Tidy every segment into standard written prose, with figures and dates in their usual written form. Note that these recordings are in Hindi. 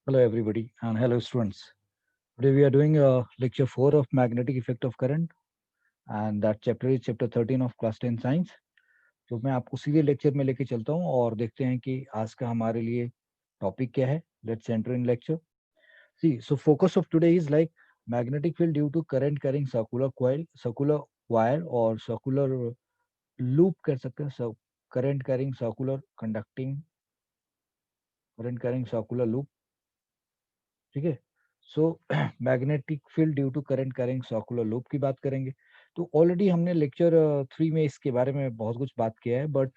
Hello everybody and hello students. Today we are doing lecture 4 of magnetic effect of current and that chapter is chapter 13 of class 10 science. तो मैं आपको सीधे लेक्चर में लेके चलता हूँ और देखते हैं कि आज का हमारे लिए टॉपिक क्या है. Let's enter in lecture. See, so focus of today is like magnetic field due to current carrying circular coil, circular wire or circular loop कह सकते हैं. So current carrying circular conducting current carrying circular loop. ठीक है. So magnetic field due to current carrying circular loop की बात करेंगे. तो ऑलरेडी हमने लेक्चर 3 में इसके बारे में बहुत कुछ बात किया है, बट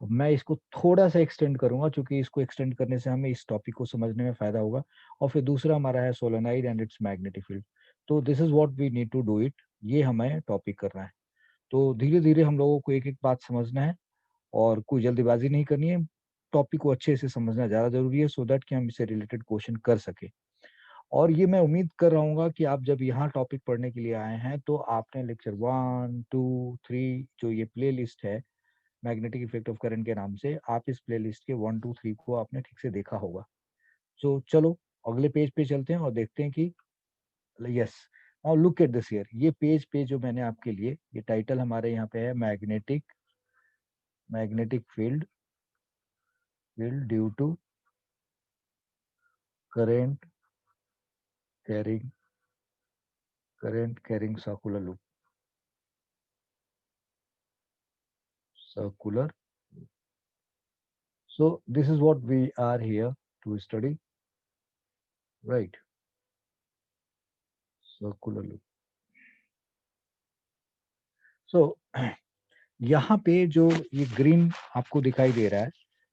मैं इसको थोड़ा सा एक्सटेंड करूंगा क्योंकि इसको एक्सटेंड करने से हमें इस टॉपिक को समझने में फायदा होगा. और फिर दूसरा हमारा है solenoid and its magnetic field. तो this is what we need to do it. ये हमें टॉपिक करना है. तो धीरे धीरे हम लोगों को एक एक बात समझना है और कोई जल्दीबाजी नहीं करनी है. टॉपिक को अच्छे से समझना ज्यादा जरूरी है सो दैट कि हम इससे रिलेटेड क्वेश्चन कर सके. और ये मैं उम्मीद कर रहा हूँ कि आप जब यहाँ टॉपिक पढ़ने के लिए आए हैं तो आपने लेक्चर 1, 2, 3 जो ये प्ले लिस्ट है मैग्नेटिक इफेक्ट ऑफ करंट के नाम से, आप इस प्ले लिस्ट के 1, 2, 3 को आपने ठीक से देखा होगा. सो चलो अगले पेज पे चलते हैं और देखते हैं कि यस. और लुक एट दिस हियर. ये पेज पे जो मैंने आपके लिए ये टाइटल हमारे यहाँ पे है magnetic magnetic field field due to current carrying circular loop circular. So this is what we are here to study, right? Circular loop. So यहाँ पे जो ये ग्रीन आपको दिखाई दे रहा है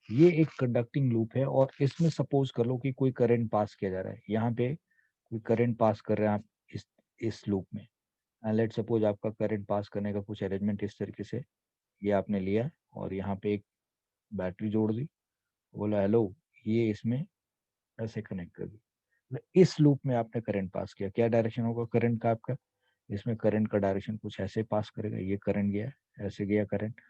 ये एक कंडक्टिंग लूप है और इसमें सपोज कर लो कि कोई करंट पास किया जा रहा है. यहाँ पे कोई करंट पास कर रहे हैं आप इस लूप में. एंड लेट सपोज आपका करंट पास करने का कुछ अरेंजमेंट इस तरीके से ये आपने लिया और यहाँ पे एक बैटरी जोड़ दी. बोला हेलो, ये इसमें ऐसे कनेक्ट कर दी. इस लूप में आपने करंट पास किया. क्या डायरेक्शन होगा करंट का आपका? इसमें करंट का डायरेक्शन कुछ ऐसे पास करेगा. ये करंट गया, ऐसे गया करंट,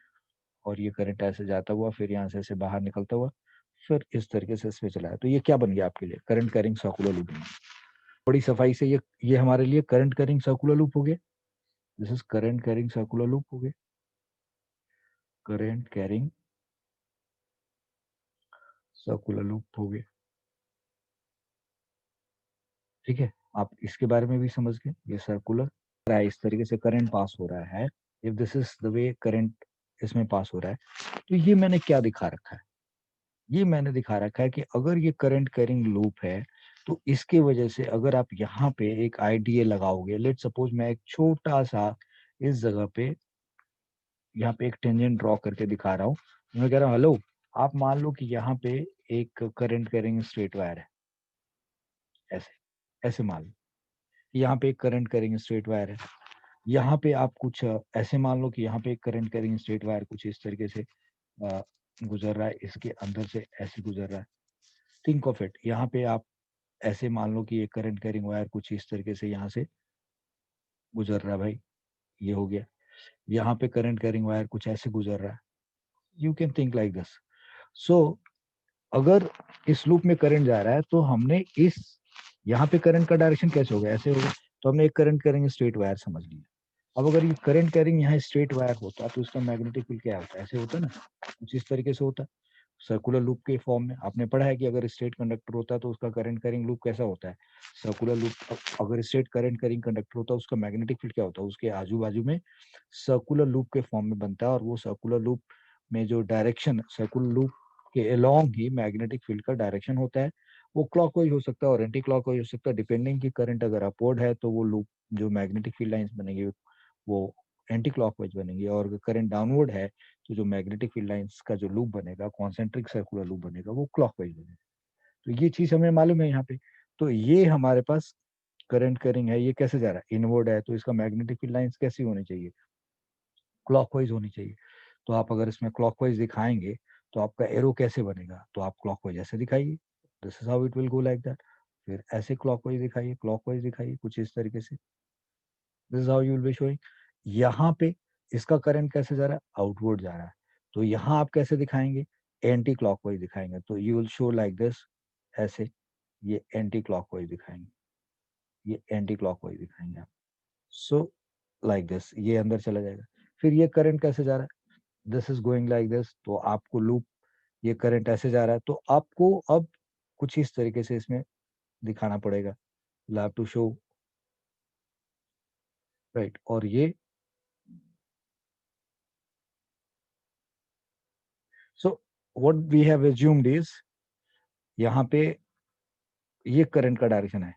और ये करंट ऐसे जाता हुआ फिर यहाँ से ऐसे बाहर निकलता हुआ फिर इस तरीके से इसमें चला है. तो ये क्या बन गया आपके लिए? Current carrying circular loop. बड़ी सफाई से ये हमारे लिए करंट कैरिंग सर्कुलर लूप हो गया. This is current carrying circular loop हो गया. करंट कैरिंग सर्कुलर लूप हो गया. ठीक है. आप इसके बारे में भी समझ गए. ये सर्कुलर रहा है, इस तरीके से करंट पास हो रहा है. If this is the way current इसमें पास हो रहा है, तो ये मैंने क्या दिखा रखा है? ये मैंने दिखा रखा है कि अगर ये करंट कैरिंग लूप है तो इसके वजह से अगर आप यहाँ पे एक आईडीए लगाओगे, लेट सपोज मैं एक छोटा सा इस जगह पे यहाँ पे एक टेंजेंट ड्रॉ करके दिखा रहा हूँ. मैं कह रहा हूँ हेलो, आप मान लो कि यहाँ पे एक करंट कैरिंग स्ट्रेट वायर है. ऐसे ऐसे मान लो यहाँ पे एक करंट कैरिंग स्ट्रेट वायर है. यहाँ पे आप कुछ ऐसे मान लो कि यहाँ पे एक करंट कैरिंग स्ट्रेट वायर कुछ इस तरीके से गुजर रहा है, इसके अंदर से ऐसे गुजर रहा है. Think of it. यहाँ पे आप ऐसे मान लो कि ये करंट कैरिंग वायर कुछ इस तरीके से यहाँ से गुजर रहा है भाई. ये हो गया. यहाँ पे करंट कैरिंग वायर कुछ ऐसे गुजर रहा है. You can think like this. So अगर इस लूप में करंट जा रहा है तो हमने इस यहाँ पे करंट का डायरेक्शन कैसे होगा? ऐसे होगा. तो हमने एक करंट कैरिंग स्ट्रेट वायर समझ लिया. अब अगर ये करंट कैरिंग यहाँ स्ट्रेट वायर होता तो उसका मैग्नेटिक फील्ड क्या होता है? ऐसे होता ना, कुछ इस तरीके से होता. सर्कुलर लूप के फॉर्म में आपने पढ़ा है कि अगर स्ट्रेट कंडक्टर होता है तो उसका करंट कैरिंग लूप कैसा होता है? Circular loop. अगर स्ट्रेट करंट कैरिंग कंडक्टर होता है उसका मैग्नेटिक फील्ड क्या होता है? उसके आजू बाजू में सर्कुलर लूप के फॉर्म में बनता है और वो सर्कुलर लूप में जो डायरेक्शन सर्कुलर लूप के अलोंग ही मैग्नेटिक फील्ड का डायरेक्शन होता है. वो क्लॉकवाइज हो सकता है और एंटी क्लॉकवाइज हो सकता है, डिपेंडिंग की करंट अगर अपवर्ड है तो वो लूप जो मैग्नेटिक फील्ड लाइंस बनेंगे वो एंटी क्लॉकवाइज बनेंगे, और अगर करंट डाउनवर्ड है तो जो मैग्नेटिक फील्ड लाइंस का जो लूप बनेगा, कॉन्सेंट्रिक सर्कुलर लूप बनेगा, वो क्लॉकवाइज बनेगा. तो ये चीज हमें मालूम है यहाँ पे. तो ये हमारे पास करंट करिंग है, ये कैसे जा रहा है? इनवर्ड है. तो इसका मैग्नेटिक फील्ड लाइंस कैसी होनी चाहिए? क्लॉकवाइज होनी चाहिए. तो आप अगर इसमें क्लॉकवाइज दिखाएंगे तो आपका एरो कैसे बनेगा? तो आप क्लॉकवाइज ऐसे दिखाइए. This is how it will go like that. फिर ऐसे क्लॉकवाइज दिखाइए कुछ इस तरीके से. This is how you will be showing. यहाँ पे इसका करंट कैसे जा रहा है? आउटवर्ड जा रहा है. तो यहाँ आप कैसे दिखाएंगे? एंटी क्लॉकवाइज दिखाएंगे. तो you will show like this. ऐसे ये एंटी क्लॉकवाइज दिखाएंगे, ये एंटी क्लॉकवाइज दिखाएंगे आप। सो लाइक दिस, ये अंदर चला जाएगा। फिर ये करंट कैसे जा रहा है, this is going like this, तो आपको लूप, ये करंट ऐसे जा रहा है, तो आपको अब कुछ इस तरीके से इसमें दिखाना पड़ेगा, लैव टू शो, राइट। और ये so what we have assumed is, यहाँ पे ये करंट का डायरेक्शन है।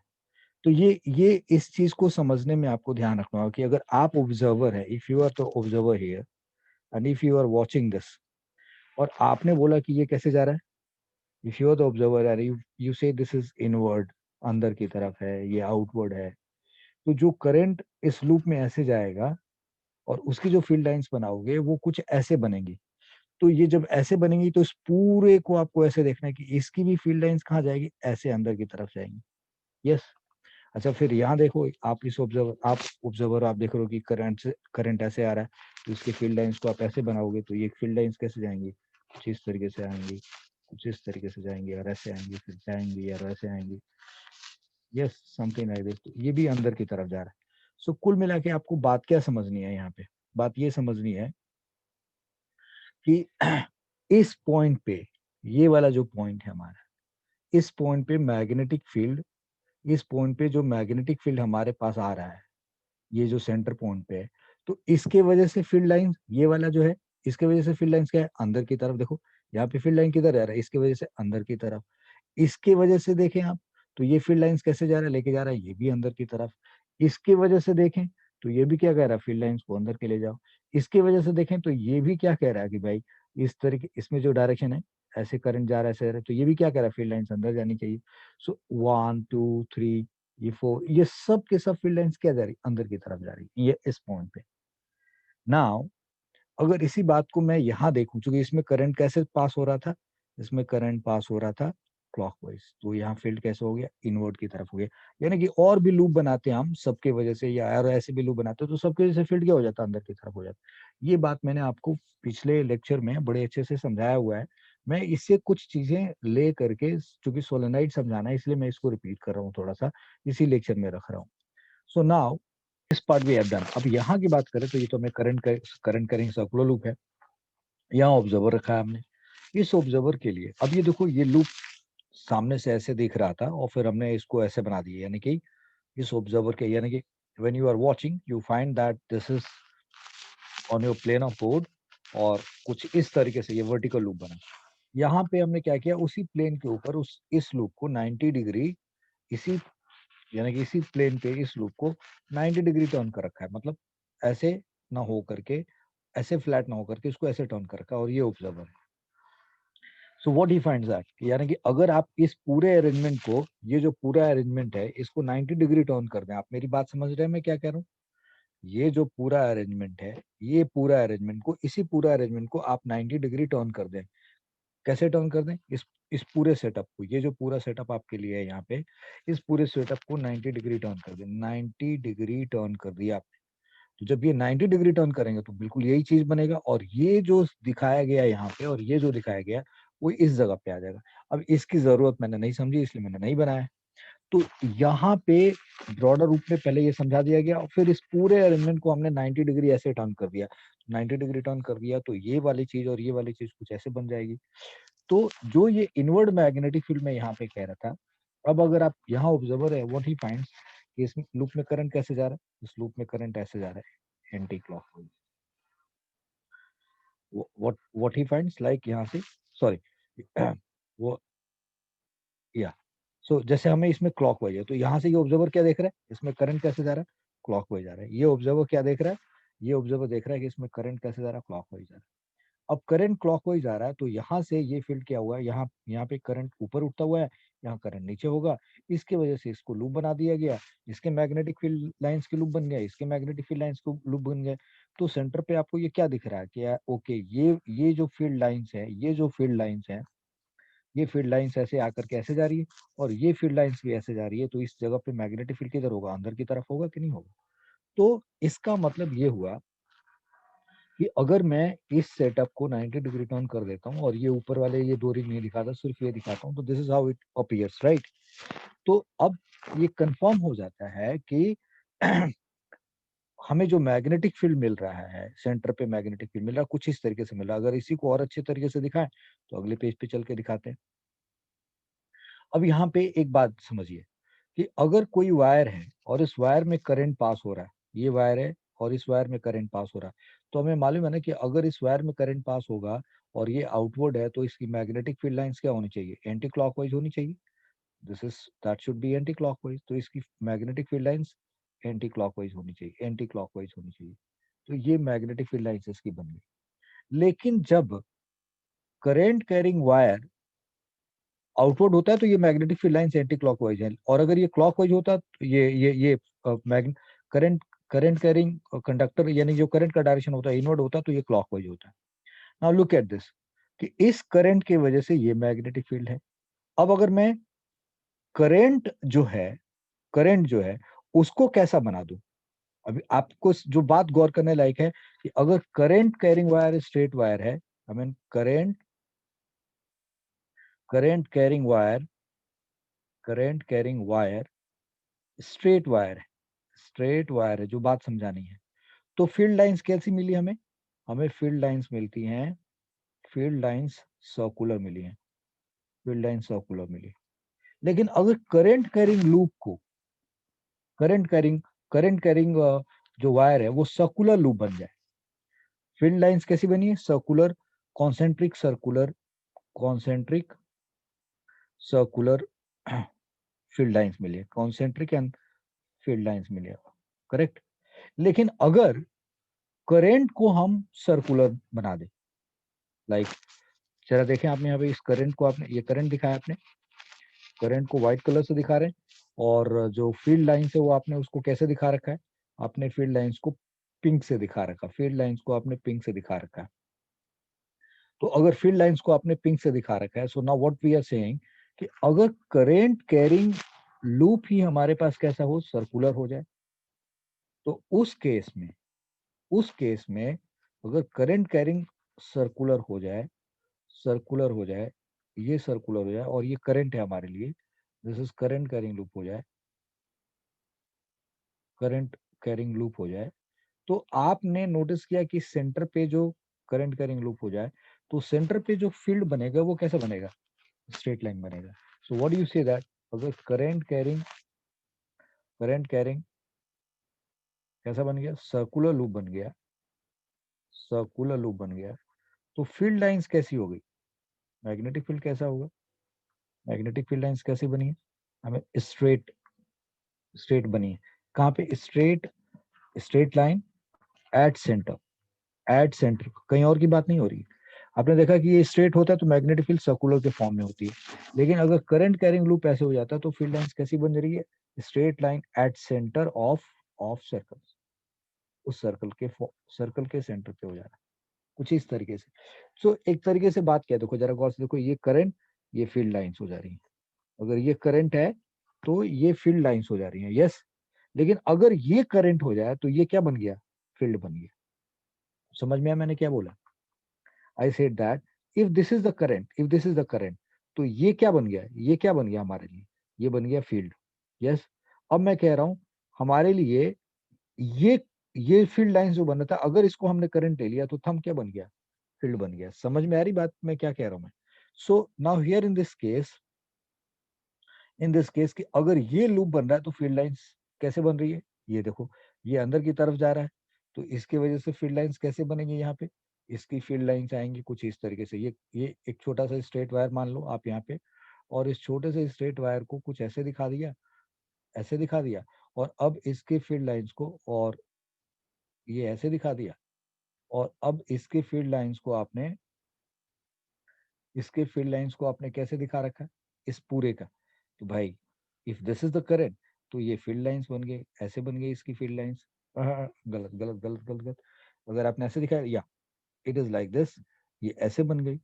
तो ये इस चीज को समझने में आपको ध्यान रखना होगा कि अगर आप ऑब्जर्वर है, if you are the observer here and if you are watching this, और आपने बोला कि ये कैसे जा रहा है, if you are the observer and you say this is inward, अंदर की तरफ है, ये आउटवर्ड है, तो जो करंट इस लूप में ऐसे जाएगा और उसकी जो फील्ड लाइंस बनाओगे वो कुछ ऐसे बनेंगी। तो ये जब ऐसे बनेंगी तो इस पूरे को आपको ऐसे देखना है कि इसकी भी फील्ड लाइंस कहाँ जाएगी, ऐसे अंदर की तरफ जाएंगी। यस। अच्छा, फिर यहाँ देखो, आप इस ऑब्जर्वर आप देख रहे हो कि करंट ऐसे आ रहा है, तो इसके फील्ड लाइंस को आप ऐसे बनाओगे तो ये फील्ड लाइंस कैसे जाएंगी, कुछ इस तरीके से आएंगी, कुछ इस तरीके से जाएंगी और ऐसे आएंगी, फिर जाएंगी और ऐसे आएंगी। यस, समथिंग लाइक दिस, ये भी अंदर की तरफ जा रहा है। सो कुल मिला के आपको बात क्या समझनी है यहाँ पे, बात ये समझनी है कि इस पॉइंट पे, ये वाला जो पॉइंट है हमारा, इस पॉइंट पे मैग्नेटिक फील्ड, इस पॉइंट पे जो मैग्नेटिक फील्ड हमारे पास आ रहा है, ये जो सेंटर पॉइंट पे है, तो इसके वजह से फील्ड लाइन, ये वाला जो है, इसके वजह से फील्ड लाइंस क्या है, अंदर की तरफ। देखो यहाँ पे फील्ड लाइन किधर जा रहा है, इसके वजह से अंदर की तरफ। इसके वजह से देखें आप, तो ये फील्ड लाइंस कैसे जा रहा है, लेके जा रहा है ये भी अंदर की तरफ। इसकी वजह से देखें तो ये भी क्या कह रहा है, फील्ड लाइंस को अंदर के ले जाओ। इसकी वजह से देखें तो ये भी क्या कह रहा है कि भाई इस तरीके, इसमें जो डायरेक्शन है, ऐसे करंट जा रहा है, ऐसे जा रहा है, तो ये भी क्या कह रहा है, फील्ड लाइंस अंदर जानी चाहिए। सो 1 2 3, ये 4, ये सब के सब फील्ड लाइंस क्या जा रही, अंदर की तरफ जा रही है, ये इस पॉइंट पे। नाउ अगर इसी बात को मैं यहाँ देखूं, क्योंकि इसमें करंट कैसे पास हो रहा था, इसमें करंट पास हो रहा था क्लॉकवाइज, तो यहाँ फील्ड कैसे हो गया, इनवर्ट की तरफ हो गया। यानी कि और भी लूप बनाते हैं हम सबके वजह से, या और ऐसे भी लूप बनाते हैं तो सबके वजह से फील्ड क्या हो जाता है, अंदर की तरफ हो जाता है। ये बात मैंने आपको पिछले लेक्चर में बड़े अच्छे से समझाया हुआ है। मैं इससे कुछ चीजें ले करके, चूंकि सोलेनाइड समझाना है इसलिए मैं इसको रिपीट कर रहा हूँ थोड़ा सा, इसी लेक्चर में रख रहा हूँ। So now this part we have done. अब यहाँ की बात करें तो ये तो हमें करंट करेंगे सर्कुलर लूप है, यहाँ ऑब्जर्वर रखा है हमने। इस ऑब्जर्वर के लिए अब ये देखो, ये लूप सामने से ऐसे दिख रहा था और फिर हमने इसको ऐसे बना दिया, यानी कि इस ऑब्जर्वर के, यानी कि when you are watching you find that this is on your plane of board, और कुछ इस तरीके से ये वर्टिकल लूप बना। यहाँ पे हमने क्या किया, उसी प्लेन के ऊपर उस इस लूप को 90 डिग्री, इसी, यानी कि इसी प्लेन पे इस लूप को 90 डिग्री टर्न कर रखा है, मतलब ऐसे ना हो करके, ऐसे फ्लैट ना हो करके इसको ऐसे टर्न कर रखा है, और ये ऑब्जर्वर है। So what he finds that, यानी कि अगर आप इस पूरे अरेंजमेंट को, ये जो पूरा अरेंजमेंट है इसको 90 डिग्री टर्न कर दें, आप मेरी बात समझ रहे हैं मैं क्या कह रहा हूँ, ये जो पूरा अरेंजमेंट है, ये पूरा अरेंजमेंट को, इसी पूरा अरेंजमेंट को आप 90 डिग्री टर्न कर दें। कैसे टर्न कर दें, इस पूरे सेटअप को, ये जो पूरा सेटअप आपके लिए है यहाँ पे, इस पूरे सेटअप को 90 डिग्री टर्न कर दें। 90 डिग्री टर्न कर दिया आपने, तो जब ये 90 डिग्री टर्न करेंगे तो बिल्कुल यही चीज बनेगा, और ये जो दिखाया गया यहाँ पे और ये जो दिखाया गया वो इस जगह पे आ जाएगा। अब इसकी जरूरत मैंने नहीं समझी इसलिए मैंने नहीं बनाया। तो यहाँ पे ब्रॉडर रूप में पहले ये समझा दिया गया, और फिर इस पूरे अरेंजमेंट को हमने 90 डिग्री ऐसे टर्न कर दिया। 90 डिग्री टर्न कर दिया तो ये वाली चीज और ये वाली चीज कुछ ऐसे बन जाएगी। तो जो ये इनवर्ड मैग्नेटिक फील्ड में यहाँ पे कह रहा था, अब अगर आप यहाँ ऑब्जर्वर है, व्हाट ही फाइंड्स कि इस लूप में करंट कैसे जा रहा है, इस लूप में करंट ऐसे जा रहा है anti clockwise. What he finds like यहाँ से, सॉरी वो, या सो जैसे हमें इसमें क्लॉकवाइज है, तो यहाँ से ये ऑब्जर्वर क्या देख रहा है, इसमें करंट कैसे जा रहा है, क्लॉकवाइज जा रहा है। ये ऑब्जर्वर क्या देख रहा है, ये ऑब्जर्वर देख रहा है कि इसमें करंट कैसे जा रहा है, क्लॉकवाइज जा रहा है। अब करंट क्लॉकवाइज आ रहा है तो यहाँ से ये फील्ड क्या हुआ है, यहाँ यहाँ पे करंट ऊपर उठता हुआ है, यहाँ करंट नीचे होगा, इसके वजह से इसको लूप बना दिया गया, इसके मैग्नेटिक फील्ड लाइंस के लूप बन गए, इसके मैग्नेटिक फील्ड लाइंस के लूप बन गए। तो सेंटर पे आपको ये क्या दिख रहा है कि ओके, ये जो फील्ड लाइंस है, ये जो फील्ड लाइंस है, ये फील्ड लाइंस ऐसे आकर के ऐसे जा रही है, और ये फील्ड लाइंस भी ऐसे जा रही है, तो इस जगह पे मैग्नेटिक फील्ड किधर होगा, अंदर की तरफ होगा कि नहीं होगा। तो इसका मतलब ये हुआ कि अगर मैं इस सेटअप को 90 डिग्री टर्न कर देता हूँ और ये ऊपर वाले ये दो रिंग नहीं दिखाता, सिर्फ ये दिखाता हूँ, तो this is how it appears, right. तो अब ये कंफर्म हो जाता है कि हमें जो मैग्नेटिक फील्ड मिल रहा है, सेंटर पे मैग्नेटिक फील्ड मिल रहा है, कुछ इस तरीके से मिल रहा है। अगर इसी को और अच्छे तरीके से दिखाएं तो अगले पेज पे चल के दिखाते हैं। अब यहाँ पे एक बात समझिए कि अगर कोई वायर है और इस वायर में करंट पास हो रहा है, ये वायर है और इस वायर में करंट पास हो रहा है, तो हमें मालूम है ना कि अगर इस वायर में करंट पास होगा और ये आउटवर्ड है, तो इसकी मैग्नेटिक फील्ड लाइंस क्या होनी चाहिए? एंटी क्लॉकवाइज होनी चाहिए। This is that should be anti clockwise. तो इसकी magnetic field lines anti clockwise होनी चाहिए, एंटी क्लॉकवाइज होनी चाहिए। तो ये मैग्नेटिक फील्ड लाइंस इसकी बन गई। लेकिन जब करंट कैरिंग वायर आउटवर्ड होता है तो ये magnetic field lines anti clockwise है, और अगर ये क्लॉकवाइज होता है तो ये करंट करंट कैरिंग कंडक्टर यानी जो करंट का डायरेक्शन होता है इनवर्ड होता है, तो ये क्लॉकवाइज होता है। नाउ लुक एट दिस कि इस करंट की वजह से ये मैग्नेटिक फील्ड है। अब अगर मैं करंट जो है करंट जो है उसको कैसा बना दूं? अभी आपको जो बात गौर करने लायक है कि अगर current carrying wire straight wire है, I mean current carrying wire current carrying wire straight wire है, जो बात समझानी है। तो फील्ड लाइंस कैसी मिली हमें? हमें फील्ड लाइंस मिलती हैं, फील्ड लाइंस सर्कुलर मिली हैं, फील्ड लाइन सर्कुलर मिली। लेकिन अगर करंट कैरिंग लूप को करंट कैरिंग जो वायर है वो सर्कुलर लूप बन जाए, फील्ड लाइंस कैसी बनी है? Circular, concentric circular, concentric circular field lines मिली है, कॉन्सेंट्रिक एंड फील्ड लाइंस मिली है, करेक्ट। लेकिन अगर करंट को हम सर्कुलर बना दे, लाइक जरा देखें आपने यहाँ पे इस करंट को, आपने ये करंट दिखाया, आपने करंट को व्हाइट कलर से दिखा रहे हैं, और जो फील्ड लाइंस है वो आपने उसको कैसे दिखा रखा है? आपने फील्ड लाइंस को पिंक से दिखा रखा, फील्ड लाइंस को आपने पिंक से दिखा रखा है। तो अगर फील्ड लाइंस को आपने पिंक से दिखा रखा है, so now what we are saying कि अगर करंट कैरिंग लूप ही हमारे पास कैसा हो? सर्कुलर हो जाए, तो उस केस में अगर करंट कैरिंग सर्कुलर हो जाए, सर्कुलर हो जाए, ये सर्कुलर हो जाए और ये करंट है हमारे लिए, this is current carrying loop हो जाए, करंट कैरिंग लूप हो जाए, तो आपने नोटिस किया कि सेंटर पे जो करंट कैरिंग लूप हो जाए, तो सेंटर पे जो फील्ड बनेगा वो कैसा बनेगा? स्ट्रेट लाइन बनेगा। So what do you say that अगर करंट कैरिंग कैसा बन गया? सर्कुलर लूप बन गया, सर्कुलर लूप बन गया, तो फील्ड लाइंस कैसी हो गई? मैग्नेटिक फील्ड कैसा होगा? मैग्नेटिक फील्ड लाइंस कैसी बनी है? हमें स्ट्रेट स्ट्रेट बनी है। कहाँ पे? Straight line at centre, at centre, कहीं और की बात नहीं हो रही है। आपने देखा कि ये स्ट्रेट होता है तो मैग्नेटिक फील्ड सर्कुलर के फॉर्म में होती है, लेकिन अगर करंट कैरिंग लूप ऐसे हो जाता है तो फील्ड लाइंस कैसी बन रही है? Straight line at centre of circle, उस सर्कल के सेंटर पे हो जा रहा है, कुछ इस तरीके से। सो एक तरीके से बात क्या, देखो जरा गौर से देखो, ये करंट, ये फील्ड लाइंस हो जा रही है। अगर ये करंट है तो ये फील्ड लाइंस हो जा रही है, यस। लेकिन अगर ये करंट हो जाए तो ये क्या बन गया? फील्ड बन गया। समझ में आया मैंने क्या बोला? I said that if this is the current, तो ये क्या बन गया? ये क्या बन गया हमारे लिए? ये बन गया फील्ड, यस। अब मैं कह रहा हूं हमारे लिए ये ये फील्ड लाइंस जो बन रहा था, अगर इसको हमने करंट ले लिया तो थंब क्या बन गया? फील्ड बन गया। समझ में आ रही बात मैं क्या कह रहा हूं मैं? So now here in this case कि अगर ये लूप बन रहा है तो फील्ड लाइंस कैसे बन रही है? ये देखो, ये अंदर की तरफ जा रहा है, तो इसकी वजह से फील्ड लाइंस कैसे बनेंगे? यहाँ पे इसकी फील्ड लाइंस आएंगी कुछ इस तरीके से। ये एक छोटा सा स्ट्रेट वायर मान लो आप यहाँ पे, और इस छोटे से स्ट्रेट वायर को कुछ ऐसे दिखा दिया, ऐसे दिखा दिया, और अब इसके फील्ड लाइंस को और ये ऐसे दिखा दिया, और अब इसके फील्ड लाइंस को आपने कैसे दिखा रखा है? इस पूरे का। तो भाई if this is the current, तो ये फील्ड लाइंस बन गए, ऐसे बन गई इसकी फील्ड लाइंस। गलत गलत गलत गलत गलत। अगर आपने ऐसे दिखाया, या इट इज लाइक दिस, ये ऐसे बन गई,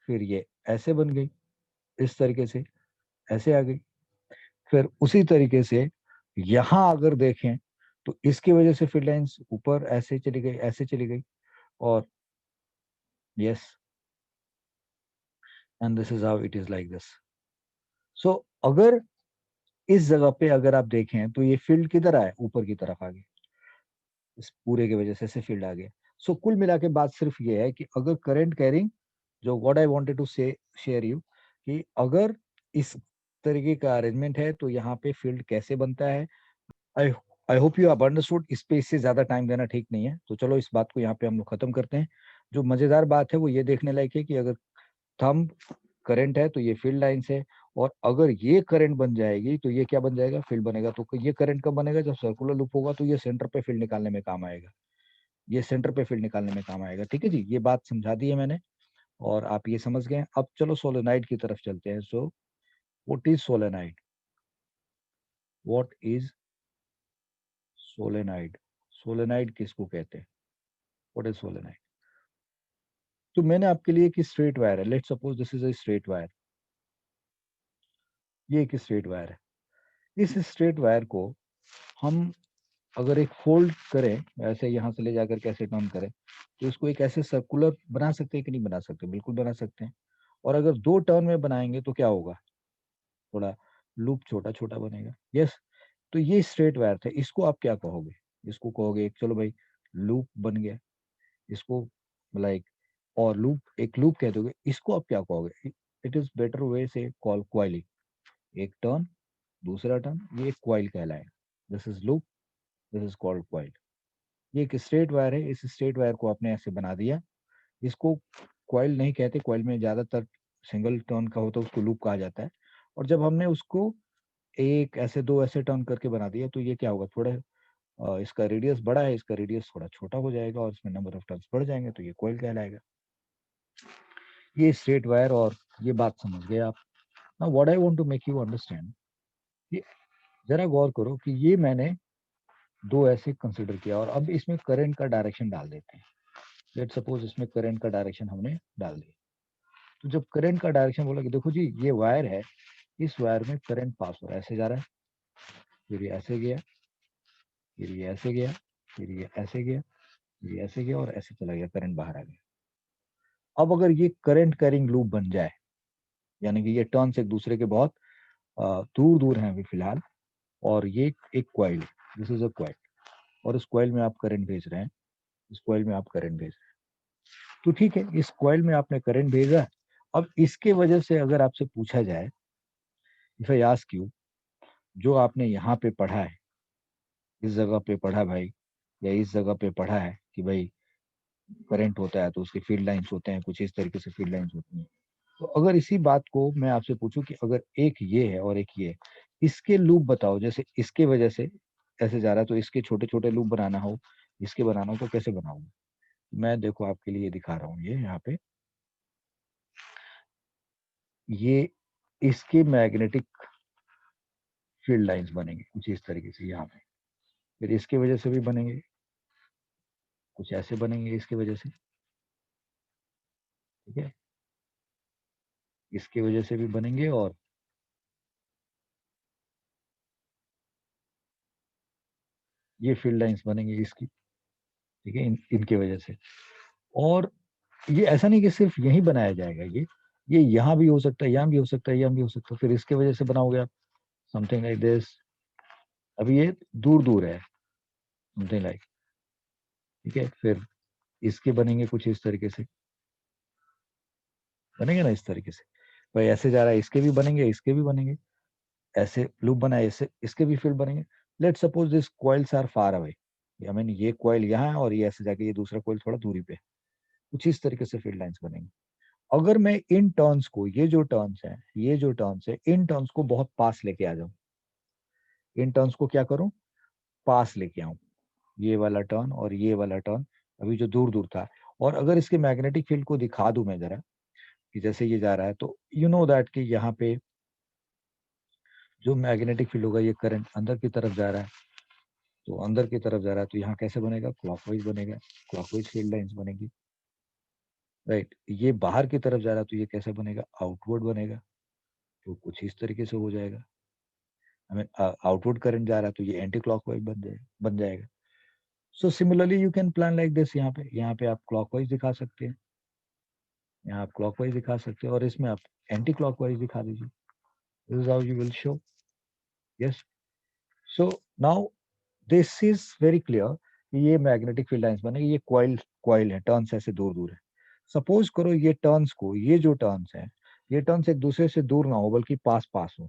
फिर ये ऐसे बन गई, इस तरीके से ऐसे आ गई, फिर उसी तरीके से यहां अगर देखें तो इसकी वजह से फील्ड लाइंस ऊपर ऐसे चली गई, ऐसे चली गई, और yes, and this is how it is like this. So अगर इस जगह पे अगर आप देखें तो ये फील्ड किधर आए, ऊपर की तरफ आ गया, इस पूरे की वजह से ऐसे फील्ड आ गया. सो कुल मिला के बात सिर्फ ये है कि अगर करंट कैरिंग, जो व्हाट आई वांटेड टू से शेयर यू, कि अगर इस तरीके का अरेंजमेंट है तो यहाँ पे फील्ड कैसे बनता है. I I hope you have understood. इस पे इससे ज्यादा टाइम देना ठीक नहीं है, तो चलो इस बात को यहाँ पे हम लोग खत्म करते हैं. जो मजेदार बात है वो ये देखने लायक है कि अगर थंब करंट है तो ये फील्ड लाइंस है, और अगर ये करंट बन जाएगी तो ये क्या बन जाएगा, फील्ड बनेगा. तो ये करंट कब बनेगा, जब सर्कुलर लूप होगा, तो ये सेंटर पे फील्ड निकालने में काम आएगा. ये सेंटर पे फील्ड निकालने में काम आएगा. ठीक है जी, ये बात समझा दी है मैंने और आप ये समझ गए. अब चलो सोलेनाइड की तरफ चलते हैं. सो what is solenoid, what is solenoid, solenoid किसको कहते हैं, व्हाट इज सोलेनाइड. तो मैंने आपके लिए एक स्ट्रेट वायर है, let's suppose this is a straight wire. ये एक स्ट्रेट वायर है. इस स्ट्रेट वायर को हम अगर एक फोल्ड करें, ऐसे यहाँ से ले जाकर कैसे टर्न करें, तो इसको एक ऐसे सर्कुलर बना सकते हैं कि नहीं बना सकते, बिल्कुल बना सकते हैं. और अगर दो टर्न में बनाएंगे तो क्या होगा, थोड़ा लूप छोटा छोटा बनेगा. यस. तो ये स्ट्रेट वायर था, इसको आप क्या कहोगे, इसको कहोगे एक, चलो भाई लूप बन गया, इसको लाइक, और लूप, एक लूप कह दोगे, इसको आप क्या कहोगे. इट इज बेटर वे से कॉल क्वाइलिंग. एक टर्न, दूसरा टर्न, ये एक क्वाइल कहलाएगा. This is loop, this is called coil. ये एक स्ट्रेट वायर है, इस स्ट्रेट वायर को आपने ऐसे बना दिया. इसको क्वाइल नहीं कहते, क्वाइल में ज्यादातर सिंगल टर्न का होता है, उसको लूप कहा जाता है. और जब हमने उसको एक ऐसे दो ऐसे टर्न करके बना दिया तो ये क्या होगा, थोड़ा इसका रेडियस बड़ा है, इसका रेडियस थोड़ा छोटा हो जाएगा और इसमें नंबर ऑफ टर्न्स बढ़ जाएंगे, तो ये कॉइल कहलाएगा. ये स्ट्रेट वायर, और ये बात समझ गए आप. Now what I want to make you understand, कि जरा गौर करो कि ये मैंने दो ऐसे कंसिडर किया और अब इसमें करंट का डायरेक्शन डाल देते हैं. लेट सपोज इसमें करंट का डायरेक्शन हमने डाल दिया. तो जब करंट का डायरेक्शन बोला कि देखो जी ये वायर है, इस वायर में करंट पास हो रहा है, ऐसे जा रहा है, फिर ये ऐसे गया, फिर ये ऐसे गया, फिर ये ऐसे गया, ये ऐसे गया और ऐसे चला गया, करंट बाहर आ गया. अब अगर ये करंट कैरिंग लूप बन जाए, यानी कि ये टर्न्स एक दूसरे के बहुत दूर दूर हैं अभी फिलहाल, और ये एक क्वाइल है, दिस इज अ क्वाइल, और इस क्वाइल में आप करंट भेज रहे हैं, इस क्वाइल में आप करंट भेज रहे हैं. तो ठीक है, इस क्वाइल में आपने करंट भेजा. अब इसके वजह से अगर आपसे पूछा जाए, इफ आई आस्क यू, जो आपने यहाँ पे पढ़ा है, इस जगह पे पढ़ा भाई, या इस जगह पे पढ़ा है कि भाई करंट होता है तो उसके फील्ड लाइंस होते हैं, कुछ इस तरीके से फील्ड लाइंस होती हैं. तो अगर इसी बात को मैं आपसे पूछूं कि अगर एक ये है और एक ये है, इसके लूप बताओ, जैसे इसके वजह से ऐसे जा रहा है तो इसके छोटे छोटे लूप बनाना हो, इसके बनाना हो, तो कैसे बनाऊंगा. मैं देखो आपके लिए दिखा रहा हूँ, ये यहाँ पे, ये इसके मैग्नेटिक फील्ड लाइंस बनेंगे कुछ इस तरीके से यहाँ पे, फिर इसकी वजह से भी बनेंगे, कुछ ऐसे बनेंगे इसकी वजह से. ठीक है, इसकी वजह से भी बनेंगे, और ये फील्ड लाइंस बनेंगे इसकी. ठीक है, इनके वजह से. और ये ऐसा नहीं कि सिर्फ यही बनाया जाएगा, ये यहाँ भी हो सकता है, यहाँ भी हो सकता है, यहाँ भी हो सकता है, फिर इसके वजह से बनाओगे आप समथिंग लाइक दिस. अभी ये दूर दूर है, समथिंग लाइक. ठीक है, फिर इसके बनेंगे कुछ इस तरीके से, बनेंगे ना इस तरीके से. भाई ऐसे जा रहा है, इसके भी बनेंगे, इसके भी बनेंगे, ऐसे लूप बनाए, ऐसे इसके भी फील्ड बनेंगे. Let suppose this coils are far away, I mean ये कॉइल यहाँ है और ये ऐसे जाके ये दूसरा कॉइल थोड़ा दूरी पे, कुछ इस तरीके से फील्ड लाइंस बनेंगे. अगर मैं इन टर्न्स को, ये जो टर्न्स है, ये जो टर्न्स है, इन टर्न्स को बहुत पास लेके आ जाऊं, इन टर्न्स को क्या करूं, पास लेके आऊं, ये वाला टर्न और ये वाला टर्न अभी जो दूर दूर था, और अगर इसके मैग्नेटिक फील्ड को दिखा दूं मैं जरा, कि जैसे ये जा रहा है तो यू नो दैट कि यहाँ पे जो मैग्नेटिक फील्ड होगा, ये करंट अंदर की तरफ जा रहा है, तो अंदर की तरफ जा रहा है तो यहाँ कैसे बनेगा, क्लॉकवाइज बनेगा, क्लॉकवाइज फील्ड लाइंस बनेगी. राइट, ये बाहर की तरफ जा रहा है तो ये कैसे बनेगा, आउटवर्ड बनेगा, तो कुछ इस तरीके से हो जाएगा. हमें आउटवर्ड करंट जा रहा है तो ये एंटी क्लॉकवाइज बन जाएगा. So similarly you can plan like this. यहाँ पे आप क्लॉकवाइज दिखा सकते हैं, यहाँ आप क्लॉकवाइज दिखा सकते हैं, और इसमें आप एंटी क्लॉकवाइज दिखा दीजिए। This is how you will show. Yes. So now this is very clear कि ये मैग्नेटिक फील्ड लाइंस बने, ये कॉइल कॉइल है, टर्न्स ऐसे दूर दूर है। सपोज करो ये टर्न्स को, ये जो टर्न्स है, ये टर्न्स एक दूसरे से दूर ना हो बल्कि पास पास हो,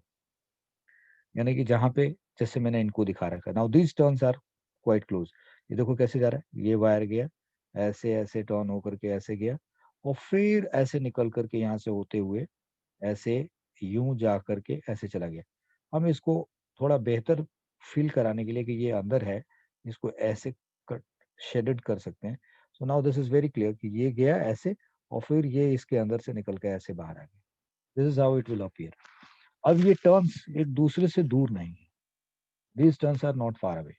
यानी कि जहां पे जैसे मैंने इनको दिखा रखा है, now these turns are quite close. ये देखो कैसे जा रहा है, ये वायर गया ऐसे ऐसे टर्न होकर के ऐसे गया, और फिर ऐसे निकल करके यहाँ से होते हुए ऐसे यूं जा करके ऐसे चला गया। हम इसको थोड़ा बेहतर फील कराने के लिए कि ये अंदर है, इसको ऐसे कट शेडेड कर सकते हैं। सो now this is very clear कि ये गया ऐसे, और फिर ये इसके अंदर से निकल के ऐसे बाहर आ गया। This is how it will appear. अब ये टर्न्स एक दूसरे से दूर नहीं है, these turns are not far away.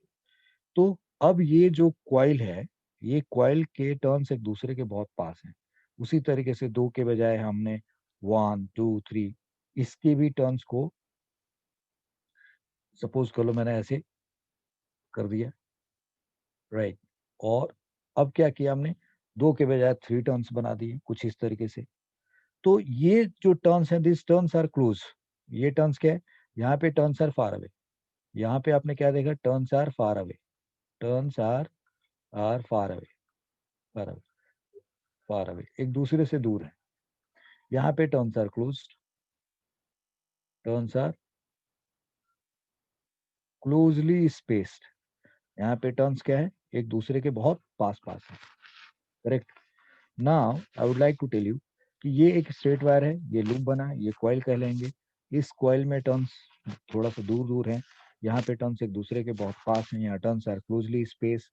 तो अब ये जो क्वाइल है, ये क्वाइल के टर्न्स एक दूसरे के बहुत पास हैं। उसी तरीके से दो के बजाय हमने 1 2 3 इसके भी टर्न्स को सपोज कर लो मैंने ऐसे कर दिया, राइट। और अब क्या किया हमने, दो के बजाय 3 टर्न्स बना दिए कुछ इस तरीके से। तो ये जो टर्न्स हैं, दिस टर्न्स आर क्लोज। ये टर्न्स क्या है, यहाँ पे टर्न्स आर फार अवे, यहाँ पे आपने क्या देखा, turns are far away, turns are far away, far away, far away, एक दूसरे से दूर है। यहाँ पे turns are close, turns are closely spaced. यहाँ पे टर्न्स क्या है, एक दूसरे के बहुत पास पास है। Correct. Now I would like to tell you कि ये एक स्ट्रेट वायर है, ये लूप बना, ये कॉइल कह लेंगे। इस कॉइल में टर्न्स थोड़ा सा दूर दूर है, यहाँ पे टर्न्स एक दूसरे के बहुत पास हैं, यहाँ टर्न्स आर क्लोजली स्पेस।